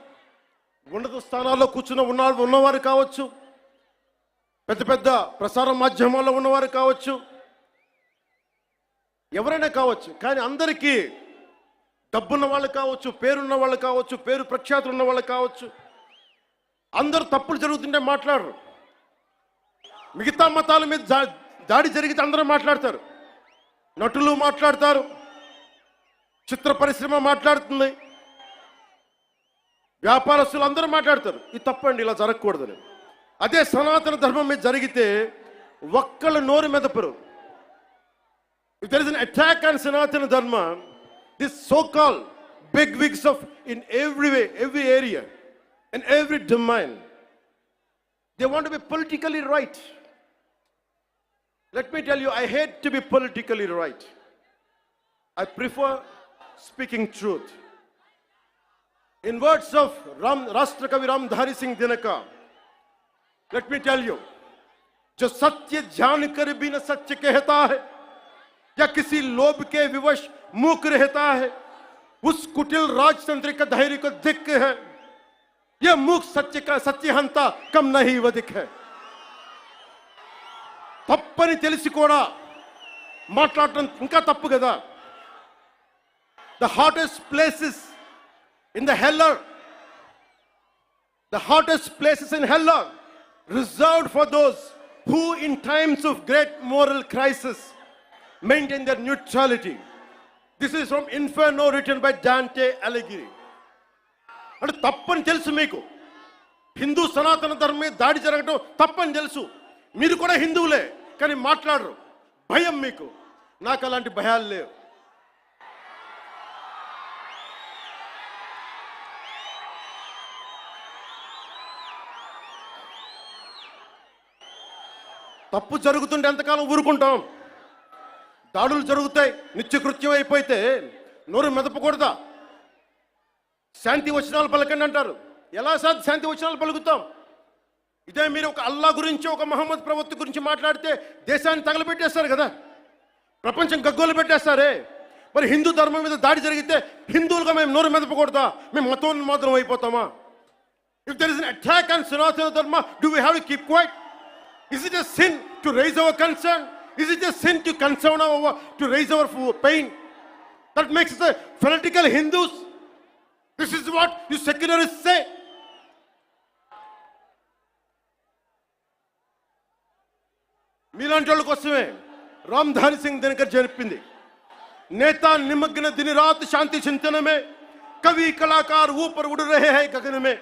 ఉన్నత స్థానాల్లో కూర్చున్న ఉన్నవారు కావచ్చు, పెద్ద పెద్ద ప్రసార మాధ్యమాల్లో ఉన్నవారు కావచ్చు, ఎవరైనా కావచ్చు. కానీ అందరికీ డబ్బున్న వాళ్ళు కావచ్చు, పేరున్న వాళ్ళు కావచ్చు, పేరు ప్రఖ్యాతులు ఉన్న వాళ్ళు కావచ్చు, అందరూ తప్పులు జరుగుతుంటే మాట్లాడరు. మిగతా మతాల మీద దాడి జరిగితే అందరూ మాట్లాడతారు. నటులు మాట్లాడతారు, చిత్ర పరిశ్రమ మాట్లాడుతుంది, వ్యాపారస్తులు అందరూ మాట్లాడతారు. ఇది తప్పండి, ఇలా జరగకూడదని. అదే సనాతన ధర్మం మీద జరిగితే ఒక్కళ్ళ నోరు మెదపరు. If there is an attack on Sanatana Dharma, this so-called big wigs of in every way, every area, in every domain, they want to be politically right. Let me tell you, I hate to be politically right. I prefer speaking truth. In words of Rashtrakavi Ramdhari Singh Dinaka, let me tell you, जो सत्य जान कर भी न सत्य कहता है या किसी लोभ के विवश मूक रहता है, उस कुटिल राजतंत्र का धैर्य को धिक्क है. यह मूक सत्य का सत्यहंता कम नहीं वधिक है. తప్పని తెలిసి కూడా మాట్లాడటం ఇంకా తప్పు కదా. The hottest places in the hell are reserved for those who in times of great moral crisis maintain their neutrality. This is from Inferno written by Dante Alighieri. అంటే తప్పని తెలుసు మీకు, హిందూ సనాతన ధర్మం మీద దాడి జరగడం తప్పని తెలుసు. మీరు కూడా హిందువులే, కానీ మాట్లాడరు. భయం మీకు. నాకు అలాంటి భయాలు లేవు. తప్పు జరుగుతుంటే ఎంతకాలం ఊరుకుంటాం? దాడులు జరుగుతాయి, నిత్యకృత్యం అయిపోతే నోరు మెదపకూడదా? శాంతి వచనాలు పలకండి అంటారు. ఎలా శాంతి వచనాలు పలుకుతాం? ఇదే మీరు ఒక అల్లా గురించి, ఒక మహమ్మద్ ప్రవక్త గురించి మాట్లాడితే దేశాన్ని తగలబెట్టేస్తారు కదా, ప్రపంచం గగ్గోలు పెట్టేస్తారే. మరి హిందూ ధర్మం మీద దాడి జరిగితే హిందువులుగా మేము నోరు మెదపకూడదా? మేము మతోన్మాదం అయిపోతామా? If there is an attack on Sanatana Dharma, do we have to keep quiet? Is it a sin to raise our concern? Is it a sin to to raise our pain? That makes us fanatical Hindus. This is what you secularists say. మీలాంటి వాళ్ళ కోసమే రామ్ధారి సింగ్ దినకర్ చెప్పింది, నేతా నిమగ్న दिन रात शांति चिंतन में, कवि कलाकार ऊपर उड़ रहे हैं गगन में.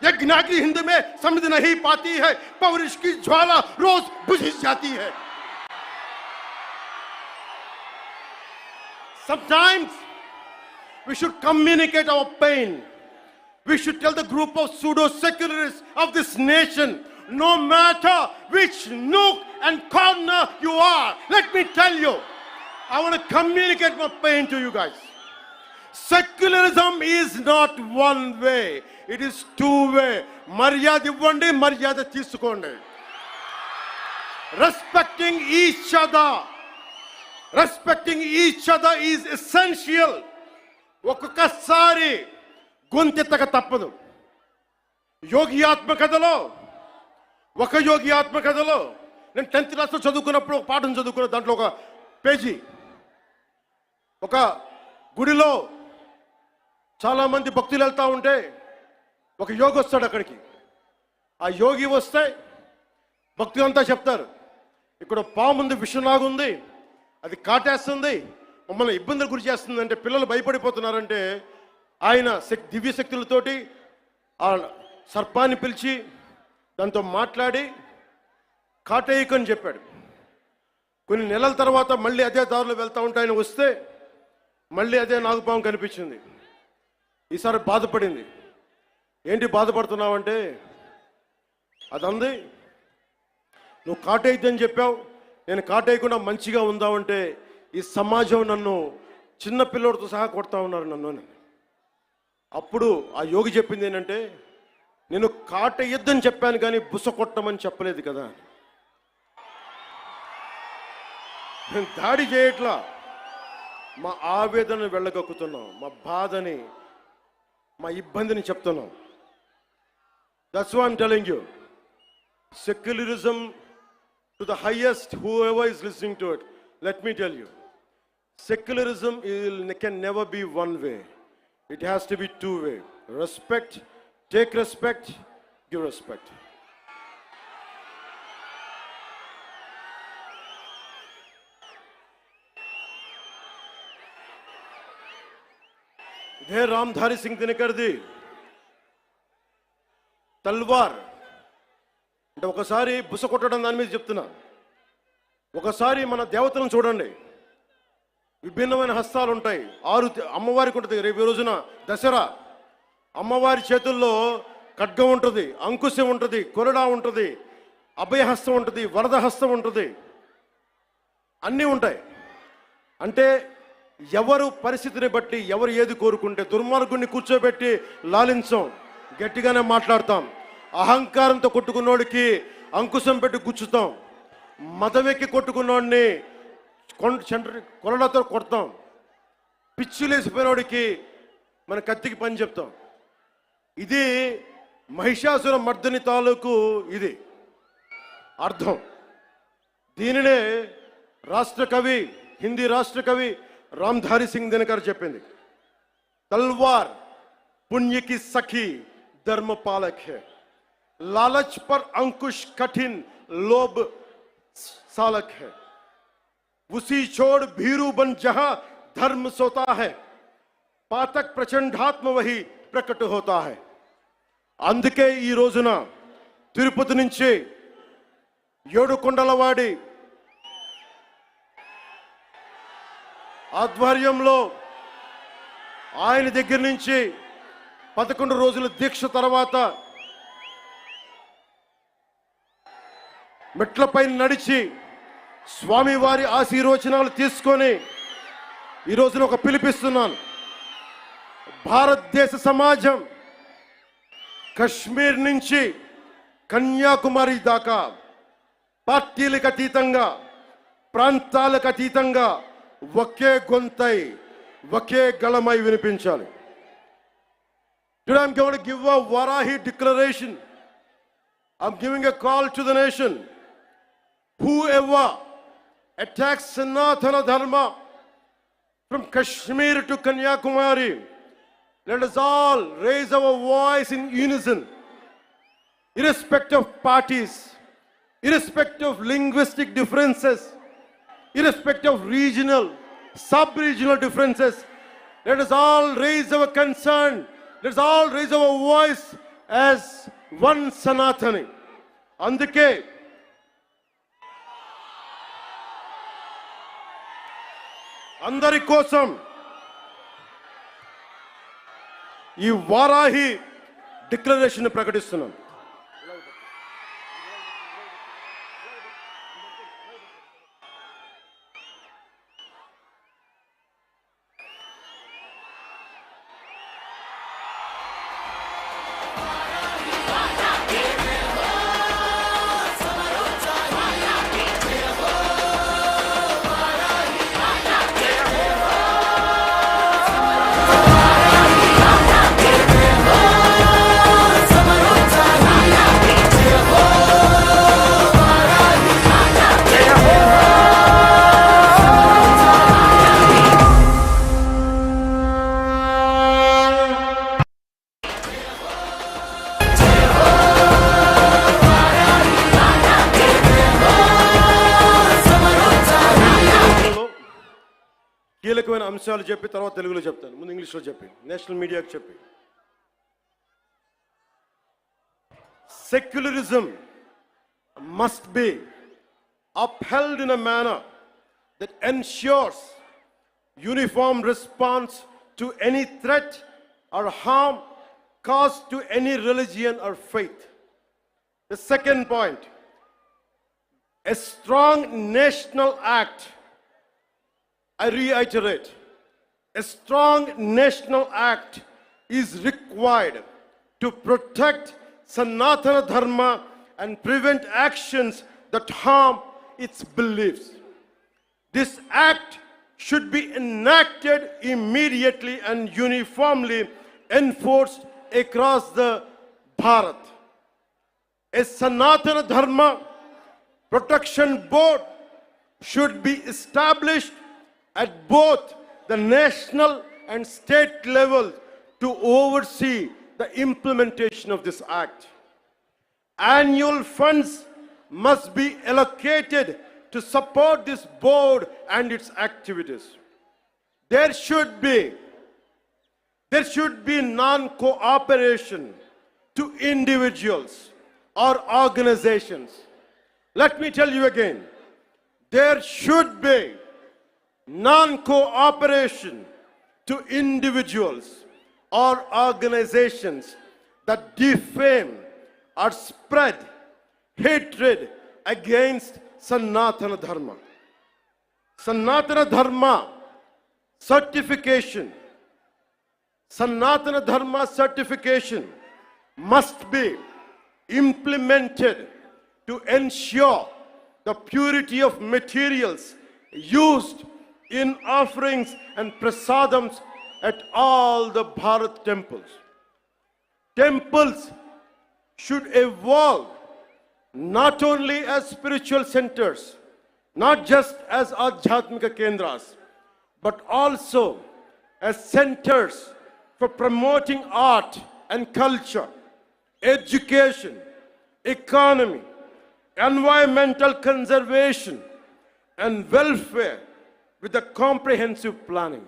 यज्ञ की हिंद में समझ नहीं पाती है, पौरुष की ज्वाला रोज बुझ जाती है. Sometimes we should communicate our pain. We should tell the group of pseudo-secularists of this nation, no matter which nook and corner you are, let me tell you, I want to communicate my pain to you guys. Secularism is not one way, it is two way. Maryada ivvandi, maryada teesukondi. Respecting each other is essential. ఒక్కొక్కసారి గొంతెత్తక తప్పదు. యోగి ఆత్మకథలో నేను 10th క్లాస్లో చదువుకున్నప్పుడు ఒక పాఠం చదువుకున్న, దాంట్లో ఒక పేజీ, ఒక గుడిలో చాలామంది భక్తులు వెళ్తూ ఉంటే ఒక యోగి వస్తాడు అక్కడికి. ఆ యోగి వస్తే భక్తులంతా చెప్తారు, ఇక్కడ పాము ఉంది, విషంలాగుంది, అది కాటేస్తుంది, మమ్మల్ని ఇబ్బందులు గురి చేస్తుంది అంటే పిల్లలు భయపడిపోతున్నారంటే ఆయన దివ్య శక్తులతోటి ఆ సర్పాన్ని పిలిచి దాంతో మాట్లాడి కాటేయకని చెప్పాడు. కొన్ని నెలల తర్వాత మళ్ళీ అదే దారిలో వెళ్తూ ఉంటే ఆయన వస్తే మళ్ళీ అదే నాగుపాము కనిపించింది. ఈసారి బాధపడింది. ఏంటి బాధపడుతున్నావంటే, అది అంది, నువ్వు కాటేయద్దని చెప్పావు, నేను కాటేయకుండా మంచిగా ఉందామంటే ఈ సమాజం నన్ను చిన్న పిల్లోడితో సహా కొడతా ఉన్నారు నన్ను అని. అప్పుడు ఆ యోగి చెప్పింది ఏంటంటే, నేను కాటేయద్దని చెప్పాను కానీ బుస కొట్టమని చెప్పలేదు కదా. నేను దాడి చేయట్లా, మా ఆవేదనను వెళ్ళగక్కుతున్నాం, మా బాధని, మా ఇబ్బందిని చెప్తున్నాం. That's why I'm telling you. Secularism to the highest, whoever is listening to it, let me tell you, secularism can never be one way. It has to be two way. Respect, take respect, give respect. ఇదే రామ్ధారి సింగ్ దినకర్ది తల్వార్ అంటే ఒకసారి బుస కొట్టడం దాని మీద చెప్తున్నా. ఒకసారి మన దేవతలను చూడండి, విభిన్నమైన హస్తాలు ఉంటాయి. 6 అమ్మవారికి ఉంటుంది. రేపు రోజున దసరా, అమ్మవారి చేతుల్లో ఖడ్గం ఉంటుంది, అంకుశం ఉంటుంది, కొరడా ఉంటుంది, అభయహస్తం ఉంటుంది, వరద హస్తం ఉంటుంది, అన్నీ ఉంటాయి. అంటే ఎవరు పరిస్థితిని బట్టి ఎవరు ఏది కోరుకుంటే, దుర్మార్గుడిని కూర్చోబెట్టి లాలించం, గట్టిగానే మాట్లాడతాం. అహంకారంతో కొట్టుకున్నోడికి అంకుశం పెట్టి గుచ్చుతాం, మదవెక్కి కొట్టుకున్నోడిని కొరడాతో కొడతాం, పిచ్చిలేసిపోయినోడికి మన కత్తికి పని చెప్తాం. ఇది మహిషాసుర మర్దని తాలూకు ఇది అర్థం. దీనినే రాష్ట్ర కవి, హిందీ రాష్ట్ర కవి రామ్ధారి సింగ్ దినకర్ చెప్పింది. तलवार पुण्य की सखी धर्म पालक है, लालच पर अंकुश कठिन लोभ सालक है, उसी छोड़ भीरू बन जहां धर्म सोता है, पातक प्रचंडात्म वही प्रकट होता है. అందుకే ఈ రోజున తిరుపతి నుంచి ఏడుకొండలవాడి ఆధ్వర్యంలో ఆయన దగ్గర నుంచి 11 రోజుల దీక్ష తర్వాత మెట్లపై నడిచి స్వామివారి ఆశీర్వచనాలు తీసుకొని ఈ రోజున ఒక పిలిపిస్తున్నాను. భారతదేశ సమాజం కశ్మీర్ నుంచి కన్యాకుమారి దాకా పార్టీలకు అతీతంగా, ప్రాంతాలకు అతీతంగా ఒకే గొంతై, ఒకే గళమై వినిపించాలి. Today I'm going to give a Varahi declaration. I'm giving a call to the nation. Whoever attacks Sanatana Dharma from Kashmir to Kanyakumari, let us all raise our voice in unison, irrespective of parties, irrespective of linguistic differences, irrespective of regional, sub-regional differences. Let us all raise our concern. Let us all raise our voice as one Sanatani. Andike అందరి కోసం ఈ Varahi declaration ప్రకటిస్తున్నాను. కీలకమైన అంశాలు చెప్పి తర్వాత తెలుగులో చెప్తాను, ముందు ఇంగ్లీష్లో చెప్పి నేషనల్ మీడియాకి చెప్పి. Secularism must be upheld in a manner that ensures uniform response to any threat or harm caused to any religion or faith. The second point, a strong national act. I reiterate, a strong national act is required to protect Sanatana Dharma and prevent actions that harm its beliefs. This act should be enacted immediately and uniformly enforced across the Bharat. A Sanatana Dharma Protection Board should be established at both the national and state level to oversee the implementation of this act. Annual funds must be allocated to support this board and its activities. There should be non-cooperation to individuals or organizations. Let me tell you again, there should be non-cooperation to individuals or organizations that defame or spread hatred against Sanatana Dharma. Sanatana Dharma certification must be implemented to ensure the purity of materials used in offerings and prasadams at all the Bharat temples. Temples should evolve not only as spiritual centers, not just as Adhyatmika Kendras, but also as centers for promoting art and culture, education, economy, environmental conservation, and welfare with a comprehensive planning.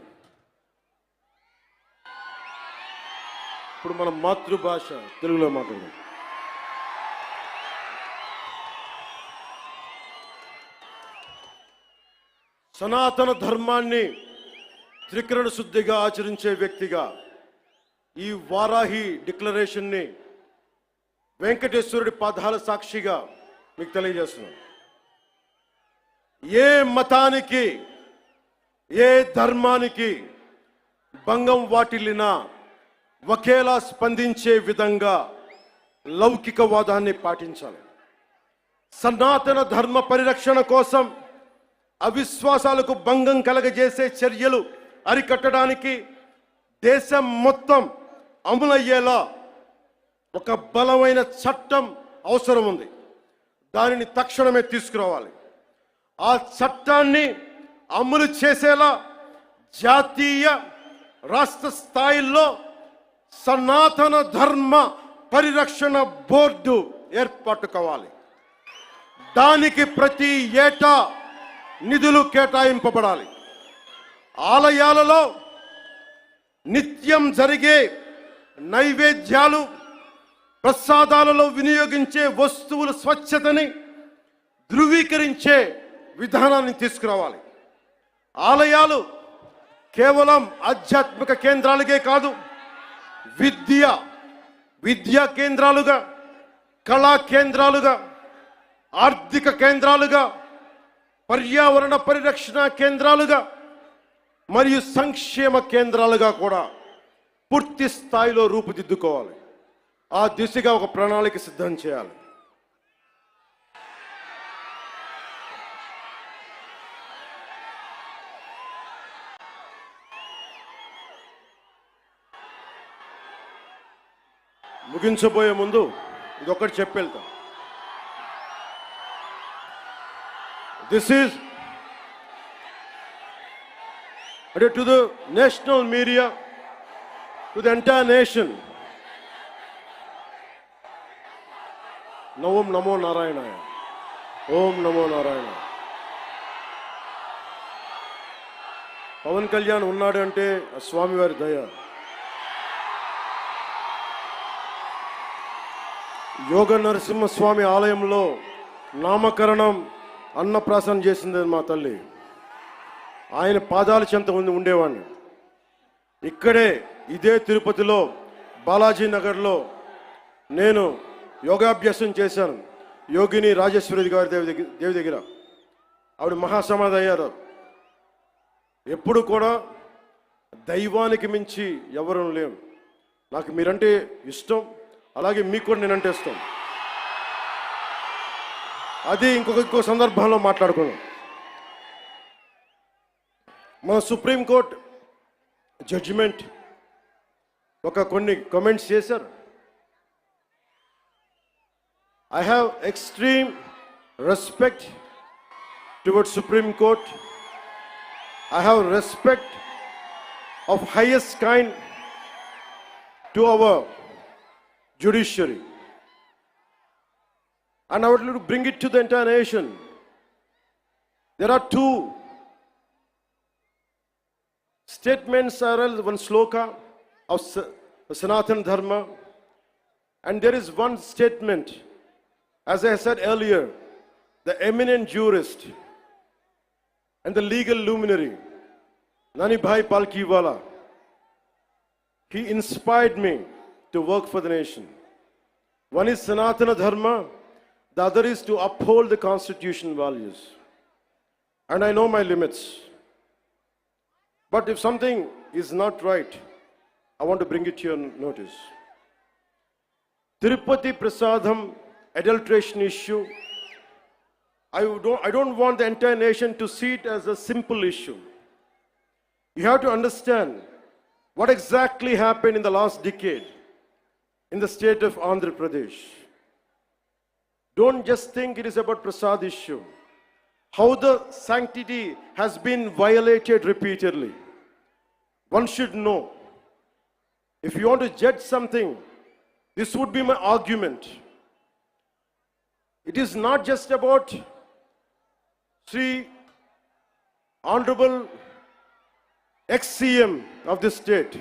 ఇప్పుడు మన మాతృభాష తెలుగులో మాట్లాడదాం. సనాతన ధర్మాన్ని త్రికరణ శుద్ధిగా ఆచరించే వ్యక్తిగా ఈ వారాహి డిక్లరేషన్ని వెంకటేశ్వరుడి పాదాల సాక్షిగా మీకు తెలియజేస్తున్నాను. ఏ మతానికి, ఏ ధర్మానికి భంగం వాటిల్లినా ఒకేలా స్పందించే విధంగా లౌకికవాదాన్ని పాటించాలి. సనాతన ధర్మ పరిరక్షణ కోసం అవిశ్వాసాలకు భంగం కలగజేసే చర్యలు అరికట్టడానికి దేశం మొత్తం అమలయ్యేలా ఒక బలమైన చట్టం అవసరం ఉంది. దానిని తక్షణమే తీసుకురావాలి. ఆ చట్టాన్ని అమలు చేసేలా జాతీయ, రాష్ట్ర స్థాయిల్లో సనాతన ధర్మ పరిరక్షణ బోర్డు ఏర్పాటు కావాలి. దానికి ప్రతి ఏటా నిధులు కేటాయింపబడాలి. ఆలయాలలో నిత్యం జరిగే నైవేద్యాలు, ప్రసాదాలలో వినియోగించే వస్తువుల స్వచ్ఛతని ధృవీకరించే విధానాన్ని తీసుకురావాలి. ఆలయాలు కేవలం ఆధ్యాత్మిక కేంద్రాలుగే కాదు, విద్యా కేంద్రాలుగా, కళా కేంద్రాలుగా, ఆర్థిక కేంద్రాలుగా, పర్యావరణ పరిరక్షణ కేంద్రాలుగా మరియు సంక్షేమ కేంద్రాలుగా కూడా పూర్తి స్థాయిలో రూపుదిద్దుకోవాలి. ఆ దిశగా ఒక ప్రణాళిక సిద్ధం చేయాలి. ముగించబోయే ముందు ఇదొకటి చెప్పెళ్తాం. This is to the national media, to the entire nation. Om Namo Narayana. Om Namo Narayana. Pawan Kalyan ఉన్నాడు అంటే స్వామివారి దయ. యోగ నరసింహస్వామి ఆలయంలో నామకరణం, అన్నప్రాసన చేసింది మా తల్లి. ఆయన పాదాల చెంత ఉండేవాడిని. ఇక్కడే ఇదే తిరుపతిలో బాలాజీ నగర్లో నేను యోగాభ్యాసం చేశాను. యోగిని రాజేశ్వరి గారి దేవి దగ్గర ఆవిడ మహాసమాధి అయ్యారు. ఎప్పుడు కూడా దైవానికి మించి ఎవరు లేం. నాకు మీరంటే ఇష్టం, అలాగే మీకు కూడా నేనంటే ఇష్టం. అది ఇంకో సందర్భంలో మాట్లాడుకున్నాం. మన సుప్రీంకోర్టు జడ్జిమెంట్ కొన్ని కామెంట్స్ చేశారు. I have extreme respect towards Supreme Court. I have respect of highest kind to our judiciary. And I would like to bring it to the entire nation. There are two statements, one sloka of Sanatana Dharma, and there is one statement, as I said earlier, the eminent jurist and the legal luminary, Nani Bhai Palkiwala, he inspired me to work for the nation. One is Sanatana Dharma, the other is to uphold the constitution values. And I know my limits. But if something is not right, I want to bring it to your notice. Tirupati Prasadam adulteration issue, I don't want the entire nation to see it as a simple issue. You have to understand what exactly happened in the last decade in the state of Andhra Pradesh. Don't just think it is about Prasad issue. How the sanctity has been violated repeatedly. One should know. If you want to judge something, this would be my argument. It is not just about Sri Honorable ex-CM of this state.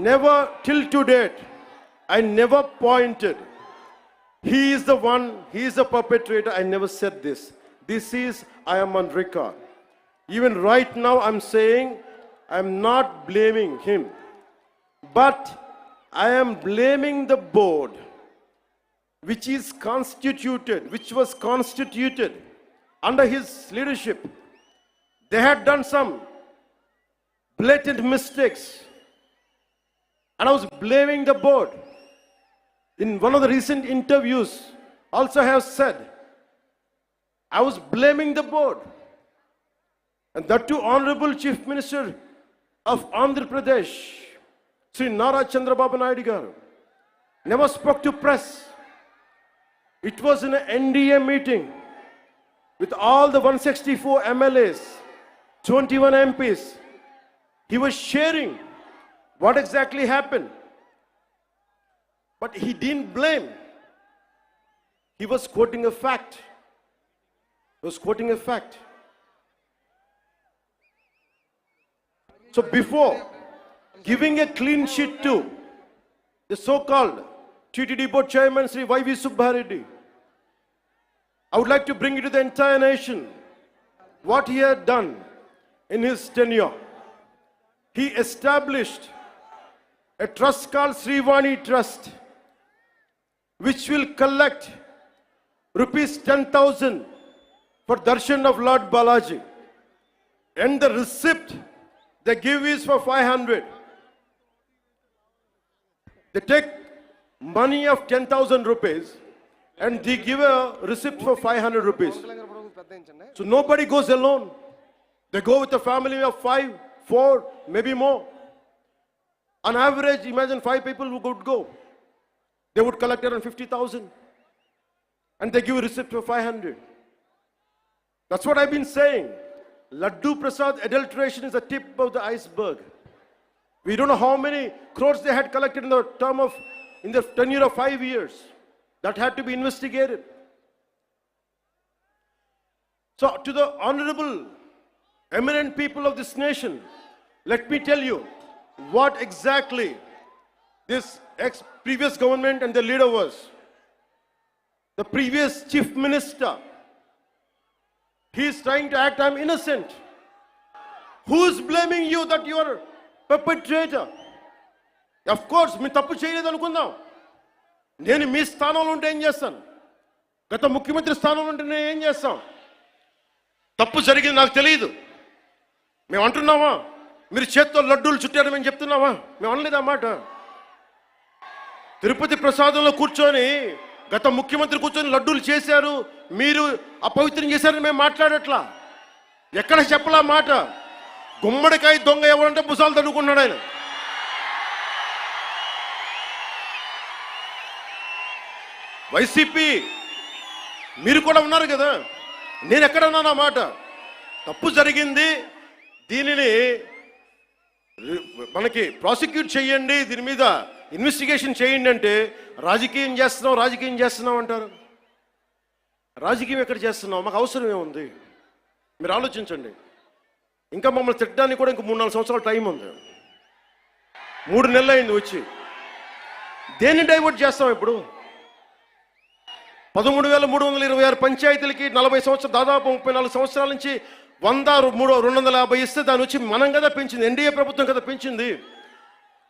Never till to date, I never pointed. He is the one, he is the perpetrator. I never said this. This is, I am on record. Even right now I'm saying, I'm not blaming him. But I am blaming the board, which was constituted under his leadership. They had done some blatant mistakes. And I was blaming the board. In one of the recent interviews, also I have said, I was blaming the board. And that too, Honorable Chief Minister of Andhra Pradesh, Sri Nara Chandrababu Naidu garu, never spoke to press. It was in an NDA meeting with all the 164 MLAs, 21 MPs. He was sharing what exactly happened. But he didn't blame. He was quoting a fact. So before giving a clean sheet to the so-called TTD board chairman Sri Y.V. Subbareddy, I would like to bring it to the entire nation what he had done in his tenure. He established a trust called Srivani Trust, which will collect rupees 10,000 for darshan of Lord Balaji. And the receipt they give is for 500. They take money of 10,000 rupees and they give a receipt for 500 rupees. So nobody goes alone. They go with a family of 5, 4, maybe more. On average, imagine 5 people who would go. They would collect around 50,000. And they give a receipt for 500. That's what I've been saying. Laddu Prasad adulteration is the tip of the iceberg. We don't know how many crores they had collected in the tenure of 5 years. That had to be investigated. So to the honorable, eminent people of this nation, let me tell you what exactly this previous government and the leader was. The previous chief minister, he is trying to act, I'm innocent. Who is blaming you that you are perpetrator. Of course మీరు తప్పు చేయలేదు అనుకుందాం. నేను మీ స్థానంలో ఉంటే ఏం చేస్తాను? గత ముఖ్యమంత్రి స్థానంలో ఉంటే నేను ఏం చేస్తాం? తప్పు జరిగింది నాకు తెలియదు. మేము అంటున్నావా? మీరు చేత్తో లడ్డూలు చుట్టారు మేము చెప్తున్నావా? మేము అనలేదు ఆ మాట. తిరుపతి ప్రసాదంలో కూర్చొని గత ముఖ్యమంత్రి కూర్చొని లడ్డూలు చేశారు, మీరు అపవిత్రం చేశారని మేము మాట్లాడట్లా. ఎక్కడ చెప్పలా మాట. గుమ్మడికాయ దొంగ ఎవరంటే భుజాలు తడుకున్నాడు ఆయన. వైసీపీ మీరు కూడా ఉన్నారు కదా, నేను ఎక్కడ ఉన్నాను ఆ మాట. తప్పు జరిగింది, దీనిని మనకి ప్రాసిక్యూట్ చేయండి, దీని మీద ఇన్వెస్టిగేషన్ చేయండి అంటే రాజకీయం చేస్తున్నాం అంటారు. రాజకీయం ఎక్కడ చేస్తున్నాం? మాకు అవసరం ఏముంది? మీరు ఆలోచించండి. ఇంకా మమ్మల్ని తిట్టడానికి కూడా ఇంక 3-4 సంవత్సరాల టైం ఉంది. 3 నెలలు అయింది వచ్చి. దేన్ని డైవర్ట్ చేస్తాం ఇప్పుడు? 13,326 పంచాయతీలకి 40 సంవత్సరాలు, దాదాపు 34 సంవత్సరాల నుంచి 250 ఇస్తే దాని వచ్చి మనం కదా పెంచింది, ఎన్డీఏ ప్రభుత్వం కదా పెంచింది.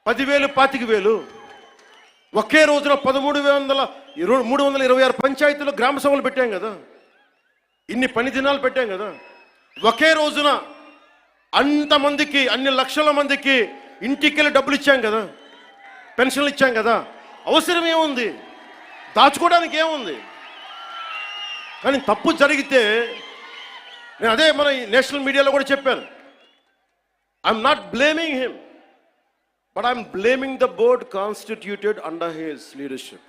10,000, 25,000 ఒకే రోజున 13,326 పంచాయతీలో గ్రామ సభలు పెట్టాం కదా, ఇన్ని పని దినాలు పెట్టాం కదా. ఒకే రోజున అంతమందికి, అన్ని లక్షల మందికి ఇంటికెళ్ళి డబ్బులు ఇచ్చాం కదా, పెన్షన్లు ఇచ్చాం కదా. అవసరం ఏముంది? దాచుకోవడానికి ఏముంది? కానీ తప్పు జరిగితే నేను అదే మన నేషనల్ మీడియాలో కూడా చెప్పాను. I'm not blaming him, but I'm blaming the board constituted under his leadership.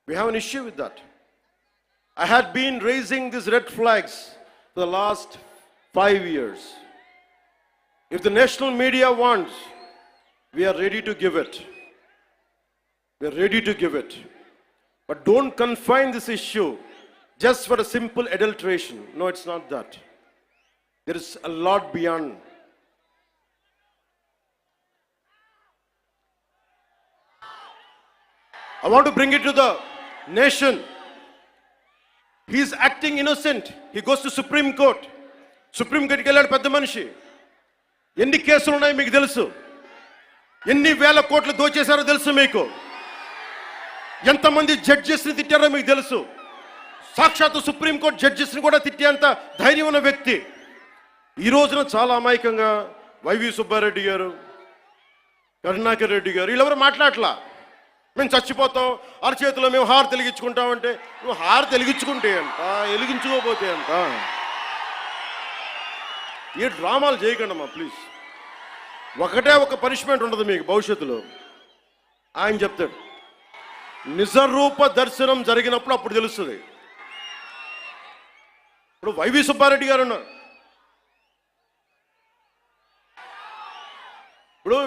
We have an issue with that. I had been raising these red flags for the last 5 years. If the national media wants, we are ready to give it. We are ready to give it. But don't confine this issue just for a simple adulteration. No, it's not that. There is a lot beyond. I want to bring it to the nation. He is acting innocent. He goes to Supreme Court. Supreme Court కి వెళ్ళాడు పెద్ద మనిషి. ఎన్ని కేసులు ఉన్నాయి మీకు తెలుసు. ఎన్ని వేల కోట్లు దోచేశారో తెలుసు మీకు. ఎంతమంది జడ్జెస్ని తిట్టారో మీకు తెలుసు. సాక్షాత్తు సుప్రీంకోర్టు జడ్జెస్ని కూడా తిట్టేంత ధైర్యం ఉన్న వ్యక్తి. ఈ రోజున చాలా అమాయకంగా వైవి సుబ్బారెడ్డి గారు, కరుణాకర్ రెడ్డి గారు వీళ్ళెవరు మాట్లాడలా. మేము చచ్చిపోతాం, అరచేతిలో మేము హారు వెలిగించుకుంటామంటే, నువ్వు హారు వెలిగించుకుంటే అంట, వెలిగించుకోపోతే అంట. ఏ డ్రామాలు చేయకండమ్మా ప్లీజ్. ఒకటే ఒక పనిష్మెంట్ ఉండదు మీకు భవిష్యత్తులో. ఆయన చెప్తాడు, నిజరూప దర్శనం జరిగినప్పుడు అప్పుడు తెలుస్తుంది. ఇప్పుడు వైవి సుబ్బారెడ్డి గారు ఉన్నారు. ఇప్పుడు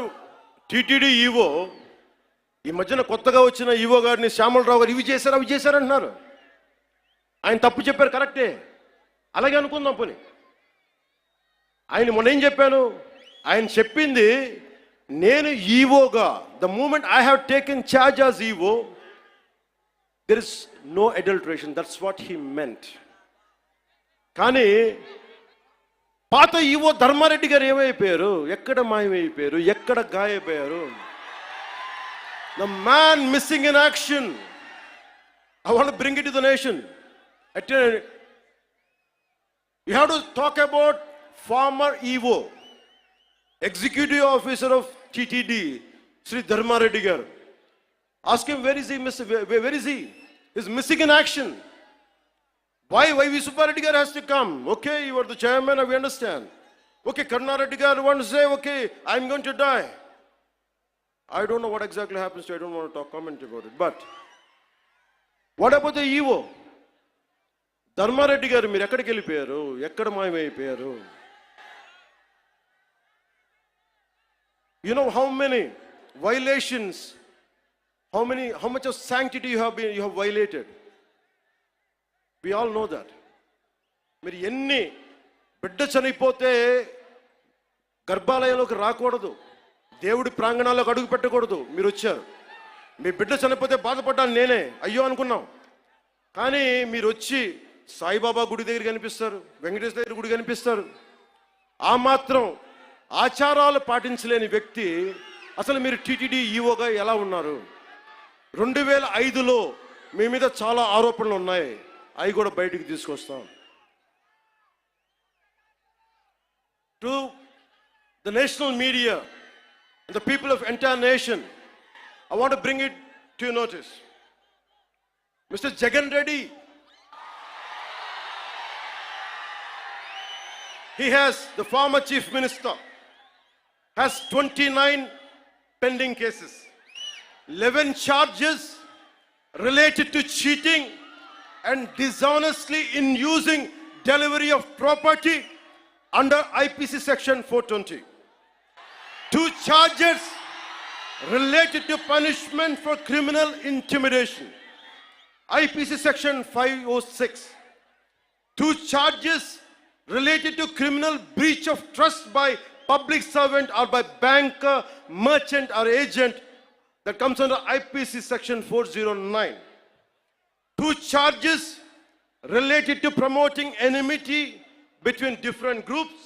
టీటీడీ ఈవో, ఈ మధ్యన కొత్తగా వచ్చిన ఈవో గారిని శ్యామలరావు గారు ఇవి చేశారు అవి చేశారంటున్నారు. ఆయన తప్పు చెప్పారు, కరెక్టే, అలాగే అనుకుందాం పోనీ. ఆయన మొన్న ఏం చెప్పాను? ఆయన చెప్పింది, నేను ఈవోగా, the moment I have taken charge as EO, there is no adulteration. That's what he meant. కానీ పాత ఈవో ధర్మారెడ్డి గారు ఏమైపోయారు? ఎక్కడ మాయమైపోయారు? ఎక్కడ గాయపోయారు? The man missing in action. I want to bring it to the nation. You have to talk about former EVO, Executive Officer of TTD, Sri Dharma Reddy garu. Ask him, where is he? Where is he? He's missing in action. Why V. Subbareddy garu has to come? Okay, you are the chairman, we understand. Okay, Karuna Reddy garu want to say, okay, I'm going to die. I don't know what exactly happens to, I don't want to comment about it. But what about the EVO? Dharma Reddy garu మీరు ఎక్కడికి వెళ్ళిపోయారు? ఎక్కడ మాయమైపోయారు? You know how many violations, how much of sanctity you have violated? We all know that. మీరు ఎన్ని బిడ్డ చనిపోతే గర్భాలయంలోకి రాకూడదు, దేవుడి ప్రాంగణాల్లోకి అడుగు పెట్టకూడదు. మీరు వచ్చారు, మీ బిడ్డ చనిపోతే బాధపడ్డాను నేనే, అయ్యో అనుకున్నాం. కానీ మీరు వచ్చి సాయిబాబా గుడి దగ్గర కనిపిస్తారు, వెంకటేశ్వర దగ్గర గుడి కనిపిస్తారు. ఆ మాత్రం ఆచారాలు పాటించలేని వ్యక్తి అసలు మీరు టీటీడీ ఈఓగా ఎలా ఉన్నారు? 2005లో మీ మీద చాలా ఆరోపణలు ఉన్నాయి, అవి కూడా బయటికి తీసుకొస్తాం. To the national media and the people of entire nation, I want to bring it to your notice. Mr. Jagan Reddy, he has, the former chief minister, has 29 pending cases, 11 charges related to cheating and dishonestly in using delivery of property under IPC section 420. 2 charges related to punishment for criminal intimidation, IPC section 506. 2 charges related to criminal breach of trust by public servant or by banker, merchant or agent, that comes under IPC section 409. 2 charges related to promoting enmity between different groups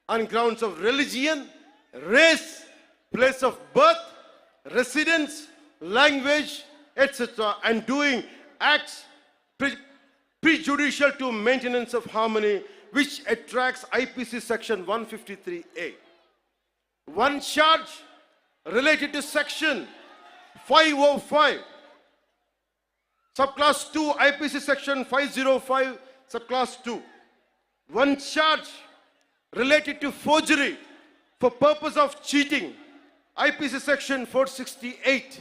on grounds of religion, race, place of birth, residence, language, etc., and doing acts prejudicial to maintenance of harmony, which attracts IPC section 153A. 1 charge related to section 505, subclass 2, IPC section 505, subclass 2. 1 charge related to forgery for purpose of cheating, IPC section 468.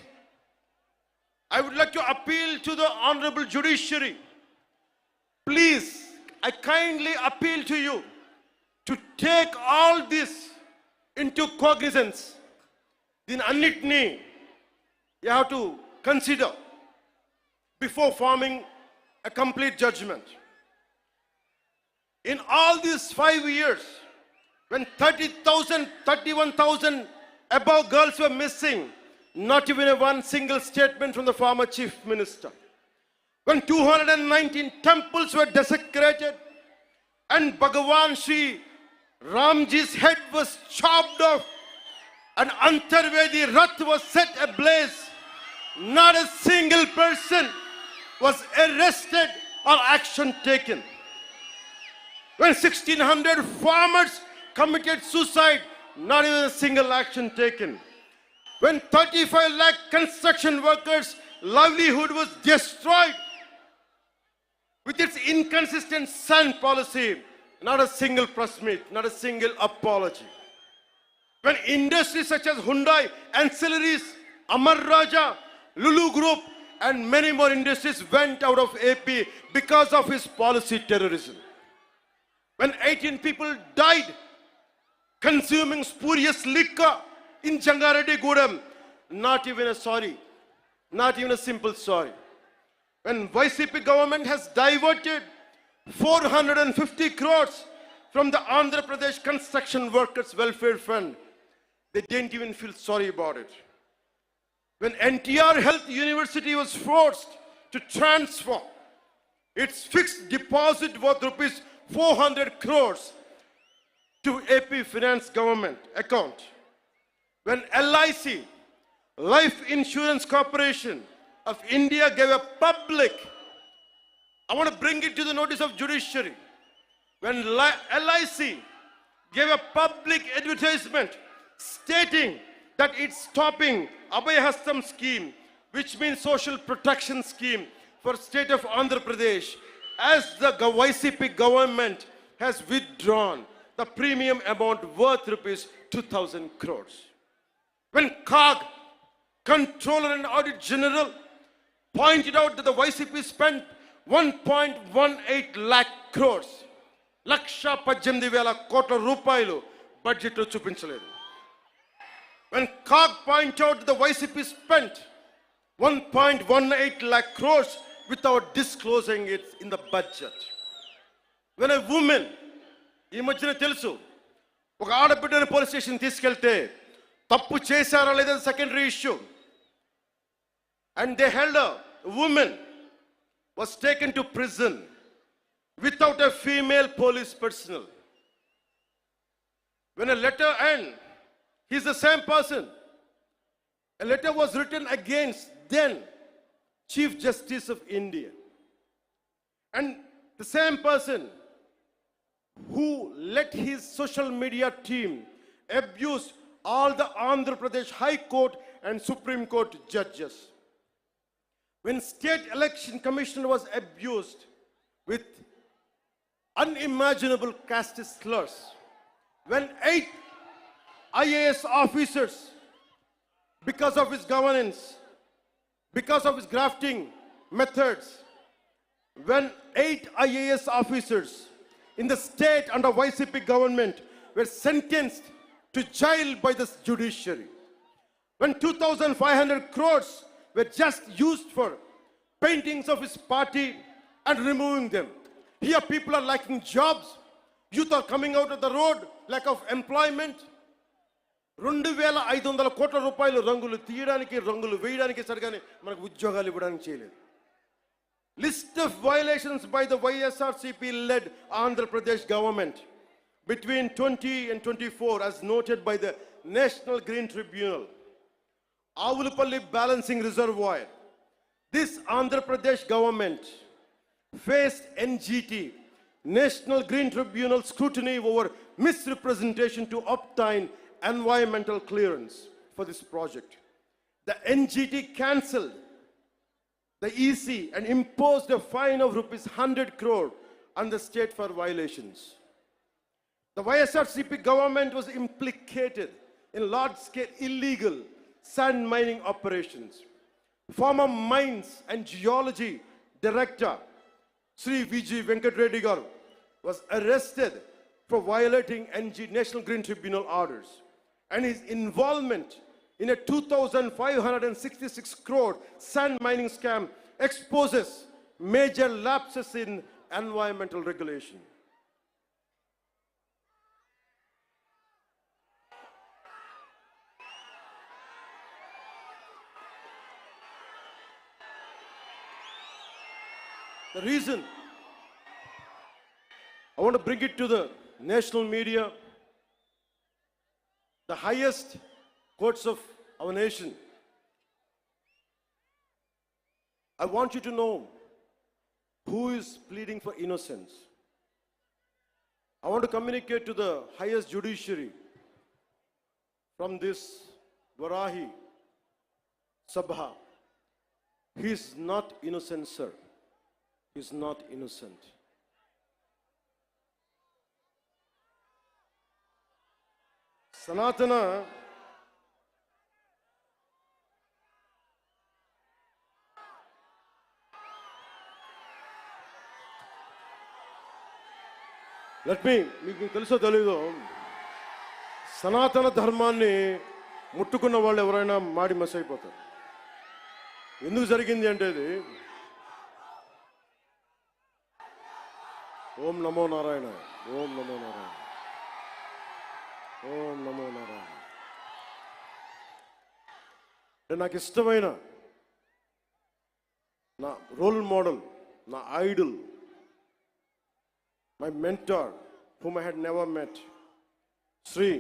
I would like to appeal to the honorable judiciary. Please, I kindly appeal to you to take all this into cognizance. Din annitni you have to consider before forming a complete judgment. In all these 5 years, when 30,000, 31,000 above girls were missing, not even one single statement from the former chief minister. When 219 temples were desecrated and Bhagavan Sri Ramji's head was chopped off and Antarvedi Rath was set ablaze, not a single person was arrested or action taken. When 1,600 farmers committed suicide, not even a single action taken. When 35 lakh construction workers' livelihood was destroyed with its inconsistent sand policy, not a single press meet, not a single apology. When industries such as Hyundai, Ancillaries, Amar Raja, Lulu Group, and many more industries went out of AP because of his policy terrorism. When 18 people died consuming spurious liquor in Jangareddy Gudam, not even a sorry, not even a simple sorry. When YCP government has diverted 450 crores from the Andhra Pradesh Construction Workers Welfare Fund, they didn't even feel sorry about it. When NTR Health University was forced to transfer its fixed deposit worth rupees 400 crores to AP Finance government account. When LIC, Life Insurance Corporation of India, gave a public, I want to bring it to the notice of judiciary. When LIC gave a public advertisement stating that it's stopping Abhayahastam scheme, which means social protection scheme for state of Andhra Pradesh, as the YCP government has withdrawn the premium amount worth rupees 2,000 crores. When COG, Controller and Audit General, pointed out that the YCP spent 1.18 lakh crores, Laksha 18,000 కోట్ల రూపాయలు budget లో చూపించలేదు. When COG pointed out that the YCP spent 1.18 lakh crores without disclosing it in the budget. When a woman, ఈ మధ్యన తెలుసు, ఒక ఆడబిడ్డను police station తీసుకెళ్తే తప్పు చేశారా లేదా secondary issue, and they held a woman was taken to prison without a female police personnel. When a letter ends, he's the same person. A letter was written against then Chief Justice of India. And the same person who let his social media team abuse all the Andhra Pradesh High Court and Supreme Court judges. When State Election Commission was abused with unimaginable caste slurs, when 8 IAS officers, because of his governance, because of his grafting methods, when 8 IAS officers in the state under YCP government were sentenced to jail by the judiciary, when 2,500 crores were just used for paintings of his party and removing them. Here people are lacking jobs, youth are coming out of the road, lack of employment. 2,500 కోట్ల రూపాయలు రంగులు తీయడానికి రంగులు వేయడానికి సరిగానే మనకు ఉద్యోగాలు ఇవ్వడానికి చేయలేదు. List of violations by the YSRCP led Andhra Pradesh government between 20 and 24 as noted by the National Green Tribunal. Avulapalli Balancing Reservoir. This Andhra Pradesh government faced NGT, National Green Tribunal scrutiny over misrepresentation to obtain environmental clearance for this project. The NGT cancelled the EC and imposed a fine of rupees 100 crore on the state for violations. The YSRCP government was implicated in large-scale illegal sand mining operations. Former Mines and Geology Director Sri VG Venkat Reddy Garu was arrested for violating National Green Tribunal orders, and his involvement in a 2,566 crore sand mining scam exposes major lapses in environmental regulation. The reason I want to bring it to the national media, the highest courts of our nation. I want you to know who is pleading for innocence. I want to communicate to the highest judiciary from this Varahi Sabha. He is not innocent, sir. He is not innocent. Sanatana మీకు తెలుసో తెలీదో సనాతన ధర్మాన్ని ముట్టుకున్న వాళ్ళు ఎవరైనా మాడి మస్ అయిపోతారు. ఎందుకు జరిగింది అంటే ఇది ఓం నమో నారాయణ, ఓం నమో నారాయణ, ఓం నమో నారాయణ. నాకు ఇష్టమైన నా రోల్ మోడల్, నా Idol, my mentor, whom I had never met, Sri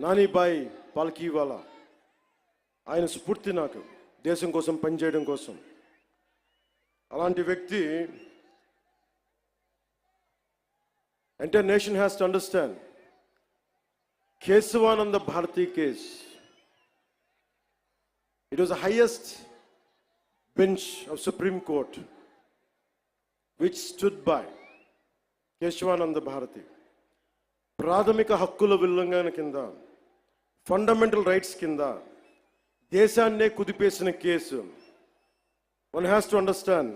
Nani Bai Palkiwala. ఆయన స్ఫూర్తి నాకు దేశం కోసం పనిచేయడం కోసం. అలాంటి వ్యక్తి, entire nation has to understand, Kesavananda Bharati case, it was the highest bench of Supreme Court which stood by Kesavananda Bharati. ప్రాథమిక హక్కుల ఉల్లంఘన కింద, ఫండమెంటల్ రైట్స్ కింద దేశాన్నే కుదిపేసిన case. One has to understand,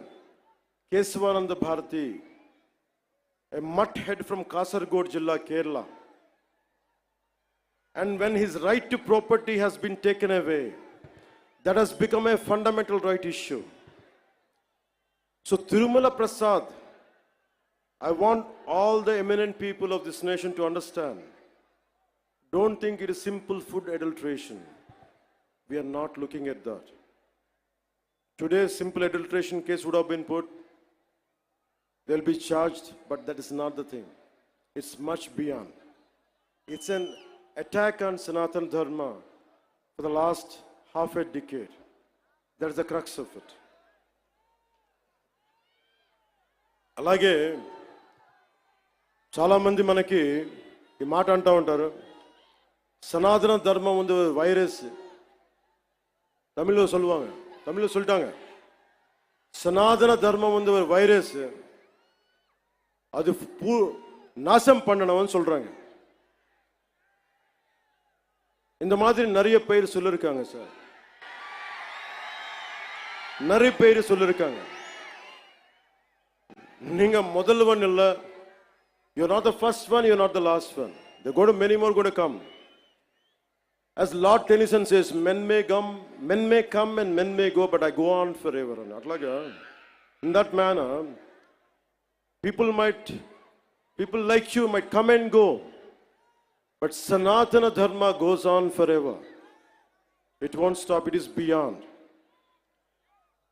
Kesavananda Bharati, a mutt head from Kasaragod Jilla, Kerala, and when his right to property has been taken away, that has become a fundamental right issue. So Tirumala Prasad, I want all the eminent people of this nation to understand, don't think it is simple food adulteration. We are not looking at that. Today, simple adulteration case would have been put, they'll be charged, but that is not the thing. It's much beyond. It's an attack on Sanatana Dharma for the last half a decade. That's the crux of it. అలాగే చాలామంది మనకి ఈ మాట అంటూ ఉంటారు, సనాతన ధర్మం வந்து வைரஸ். தமிழில் சொல்லுவாங்க, தமிழில் சொல்லிட்டாங்க, சனாதன தர்மம் வந்து ஒரு வைரஸ், அது நாசம் பண்ணணும்னு சொல்றாங்க. இந்த மாதிரி நிறைய பேர் சொல்லிருக்காங்க சார், நிறைய பேர் சொல்லிருக்காங்க. நீங்க முதல்வன் இல்ல, you're not the first one, you're not the last one. There are going to many more going to come. As Lord Tennyson says, men may come and men may go, but I go on forever. Atlaga, in that manner, people like you might come and go, but Sanatana Dharma goes on forever. It won't stop, it is beyond.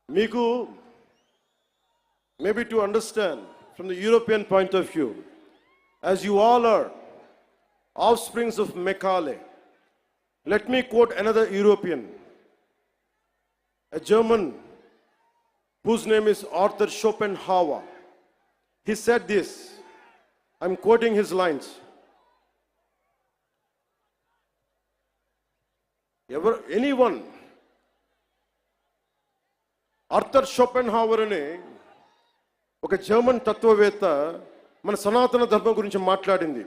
Miku, maybe to understand from the European point of view, as you all are offsprings of Macaulay, let me quote another European, a German whose name is Arthur Schopenhauer. He said this, I'm quoting his lines. Anyone, Arthur Schopenhauer అని ఒక German తత్వవేత్త మన సనాతన ధర్మం గురించి మాట్లాడింది.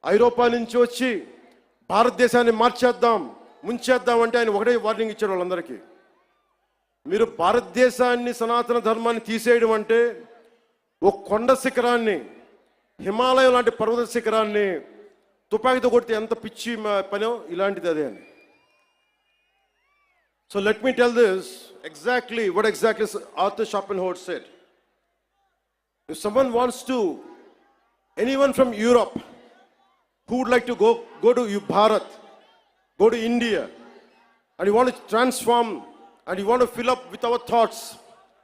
ఐరోపా నుంచి వచ్చి భారతదేశాన్ని మార్చేద్దాం, ముంచేద్దాం అంటే ఆయన ఒకటే వార్నింగ్ ఇచ్చాడు వాళ్ళందరికీ. మీరు భారతదేశాన్ని సనాతన ధర్మాన్ని తీసేయడం అంటే ఒక కొండ శిఖరాన్ని, హిమాలయం లాంటి పర్వత శిఖరాన్ని తుపాకీతో కొడితే ఎంత పిచ్చి పనో ఇలాంటిది అదే అని. So let me tell this exactly what exactly Arthur Schopenhauer said. If someone wants to, anyone from Europe who would like to go to Bharat, go to India, and you want to transform and you want to fill up with our thoughts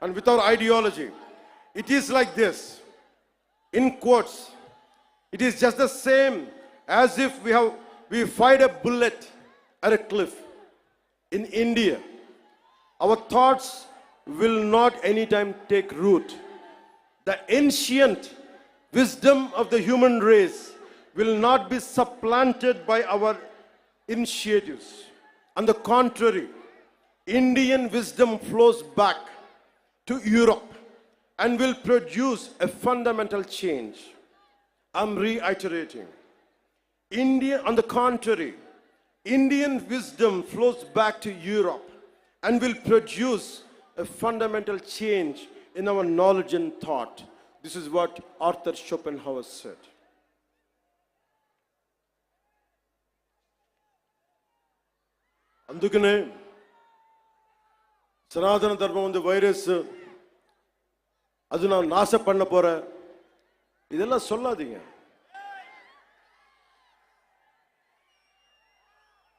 and with our ideology, it is like this. In quotes, it is just the same as if we fired a bullet at a cliff. In India, our thoughts will not anytime take root. The ancient wisdom of the human race will not be supplanted by our initiatives. On the contrary, Indian wisdom flows back to Europe and will produce a fundamental change. I'm reiterating. On the contrary, Indian wisdom flows back to Europe and will produce a fundamental change in our knowledge and thought. This is what Arthur Schopenhauer said. అందుకనే సనాతన ధర్మం ఉంది virus, அது நான் நாசம் பண்ண போறேன், இதெல்லாம் சொல்லாதீங்க.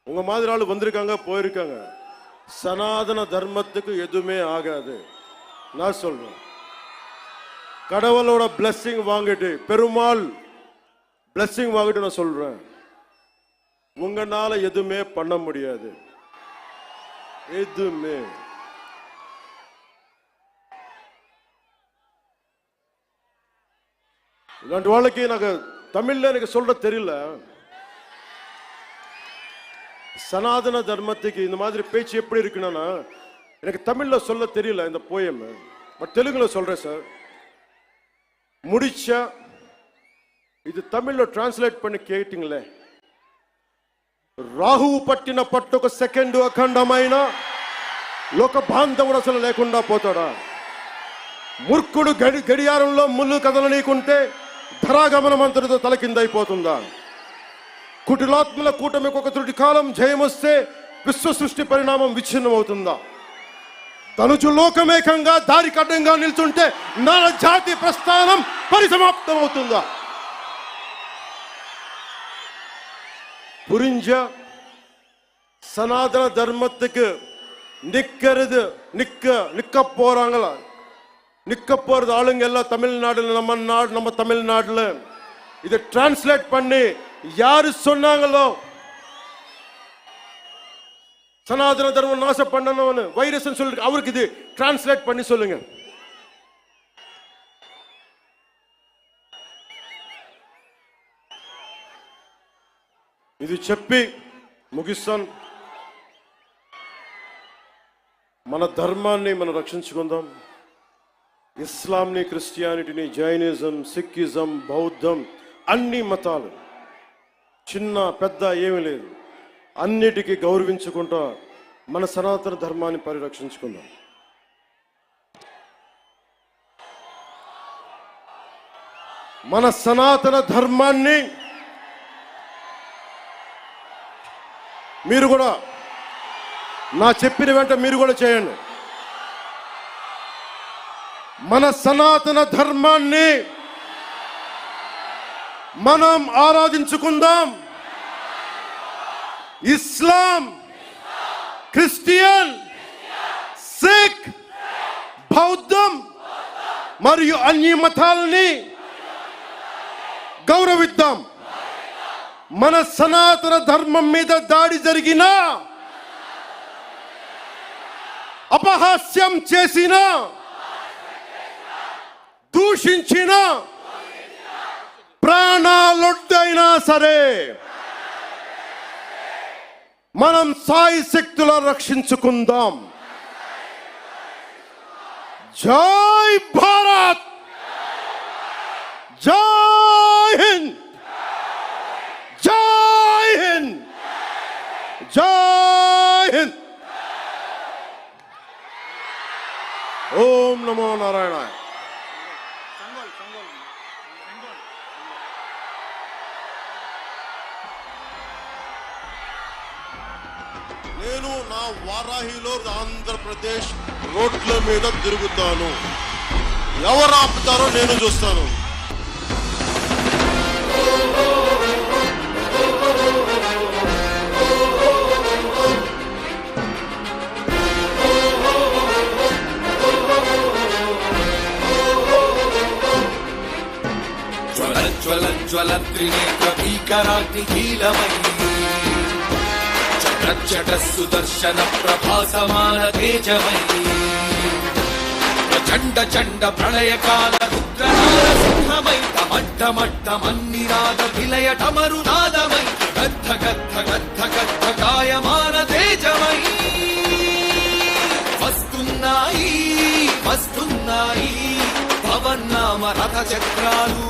உங்க மாதிரி ஆளு வந்திருக்காங்க, போயிருக்காங்க. சனாதன தர்மத்துக்கு எதுவுமே ஆகாது. நான் சொல்றேன், கடவுளோட பிளெஸிங் வாங்கிட்டு, பெருமாள் பிளெஸிங் வாங்கிட்டு நான் சொல்றேன், உங்களால எதுவுமே பண்ண முடியாது. எதுவுமே. இல்லாண்டி வாழ்க்கை எனக்கு தமிழ்ல எனக்கு சொல்ற தெரியல. சனாதன தர்மத்துக்கு இந்த மாதிரி பேச்சு எப்படி இருக்குன்னா எனக்கு தமிழ்ல சொல்ல தெரியல இந்த போயம், பட் தெலுங்குல சொல்றேன் சார். முடிச்சா ఇది తమిళ్లో ట్రాన్స్లేట్ பண்ணி కేటింగ్లే. రాహువు పట్టిన పట్టొక సెకండ్ అఖండమైన లోక బాంధవుడు అసలు లేకుండా పోతాడా? మూర్ఖుడు గడియారంలో ముళ్ళు కదలనీకుంటే ధరాగమనం అంతటితో తలకిందైపోతుందా? కుటిలాత్మల కూటమికి ఒక త్రుటి కాలం జయమొస్తే విశ్వ సృష్టి పరిణామం విచ్ఛిన్నం అవుతుందా? తనుచు లోకమేకంగా దారి కడ్డంగా నిల్చుంటే నర జాతి ప్రస్థానం పరిసమాప్తం అవుతుందా? புரிஞ்ச சனாதன தர்மத்துக்கு நிக்க போறாங்களா? நிக்க போறது ஆளுங்க எல்லாம் தமிழ்நாடுல, நம்ம தமிழ்நாடுல இதை டிரான்ஸ்லேட் பண்ணி யாரு சொன்னாங்களோ சனாதன தர்மம் நாசம் பண்ணணும்னு வைரஸ் சொல்லி அவருக்கு இது டிரான்ஸ்லேட் பண்ணி சொல்லுங்க. ఇది చెప్పి ముగిస్తాను. మన ధర్మాన్ని మనం రక్షించుకుందాం. ఇస్లాంని, క్రిస్టియానిటీని, జైనిజం, సిక్కిజం, బౌద్ధం, అన్ని మతాలు చిన్న పెద్ద ఏమీ లేదు, అన్నిటికీ గౌరవించుకుంటా మన సనాతన ధర్మాన్ని పరిరక్షించుకుందాం. మన సనాతన ధర్మాన్ని మీరు కూడా నా చెప్పిన వెంట మీరు కూడా చేయండి. మన సనాతన ధర్మాన్ని మనం ఆరాధించుకుందాం. ఇస్లాం, క్రిస్టియన్, సిక్, బౌద్ధం మరియు అన్ని మతాలని గౌరవిద్దాం. మన సనాతన ధర్మం మీద దాడి జరిగినా, అపహాస్యం చేసిన, దూషించిన, ప్రాణాలొడ్డైనా సరే మనం సాయి శక్తుల రక్షించుకుందాం. జై భారత్, జై హింద్, జై హింద్, జై హింద్. ఓం నమో నారాయణాయ. నేను నా వారాహిలో ఆంధ్రప్రదేశ్ రోడ్ల మీద తిరుగుతాను. ఎవరు ఆపుతారో నేను చూస్తాను. జ్వల త్రినేత్ర భీకరాగ్నికీలమై చట సుదర్శన ప్రభాసమాన తేజమై చండ చండ ప్రళయకాల రుద్రనారసింహమై టమట్టమట్టమన్నినాద విలయ టమరునాదమై గద్ధ గద్ధ గద్ధ గద్ధ కాయమాన తేజమై వస్తున్నాయి వస్తున్నాయి పవన్నామ రథ చక్రాలు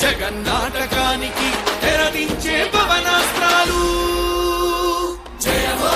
జగన్నాటకానికి తెరదించే పవనాస్త్రాలు. జయ హో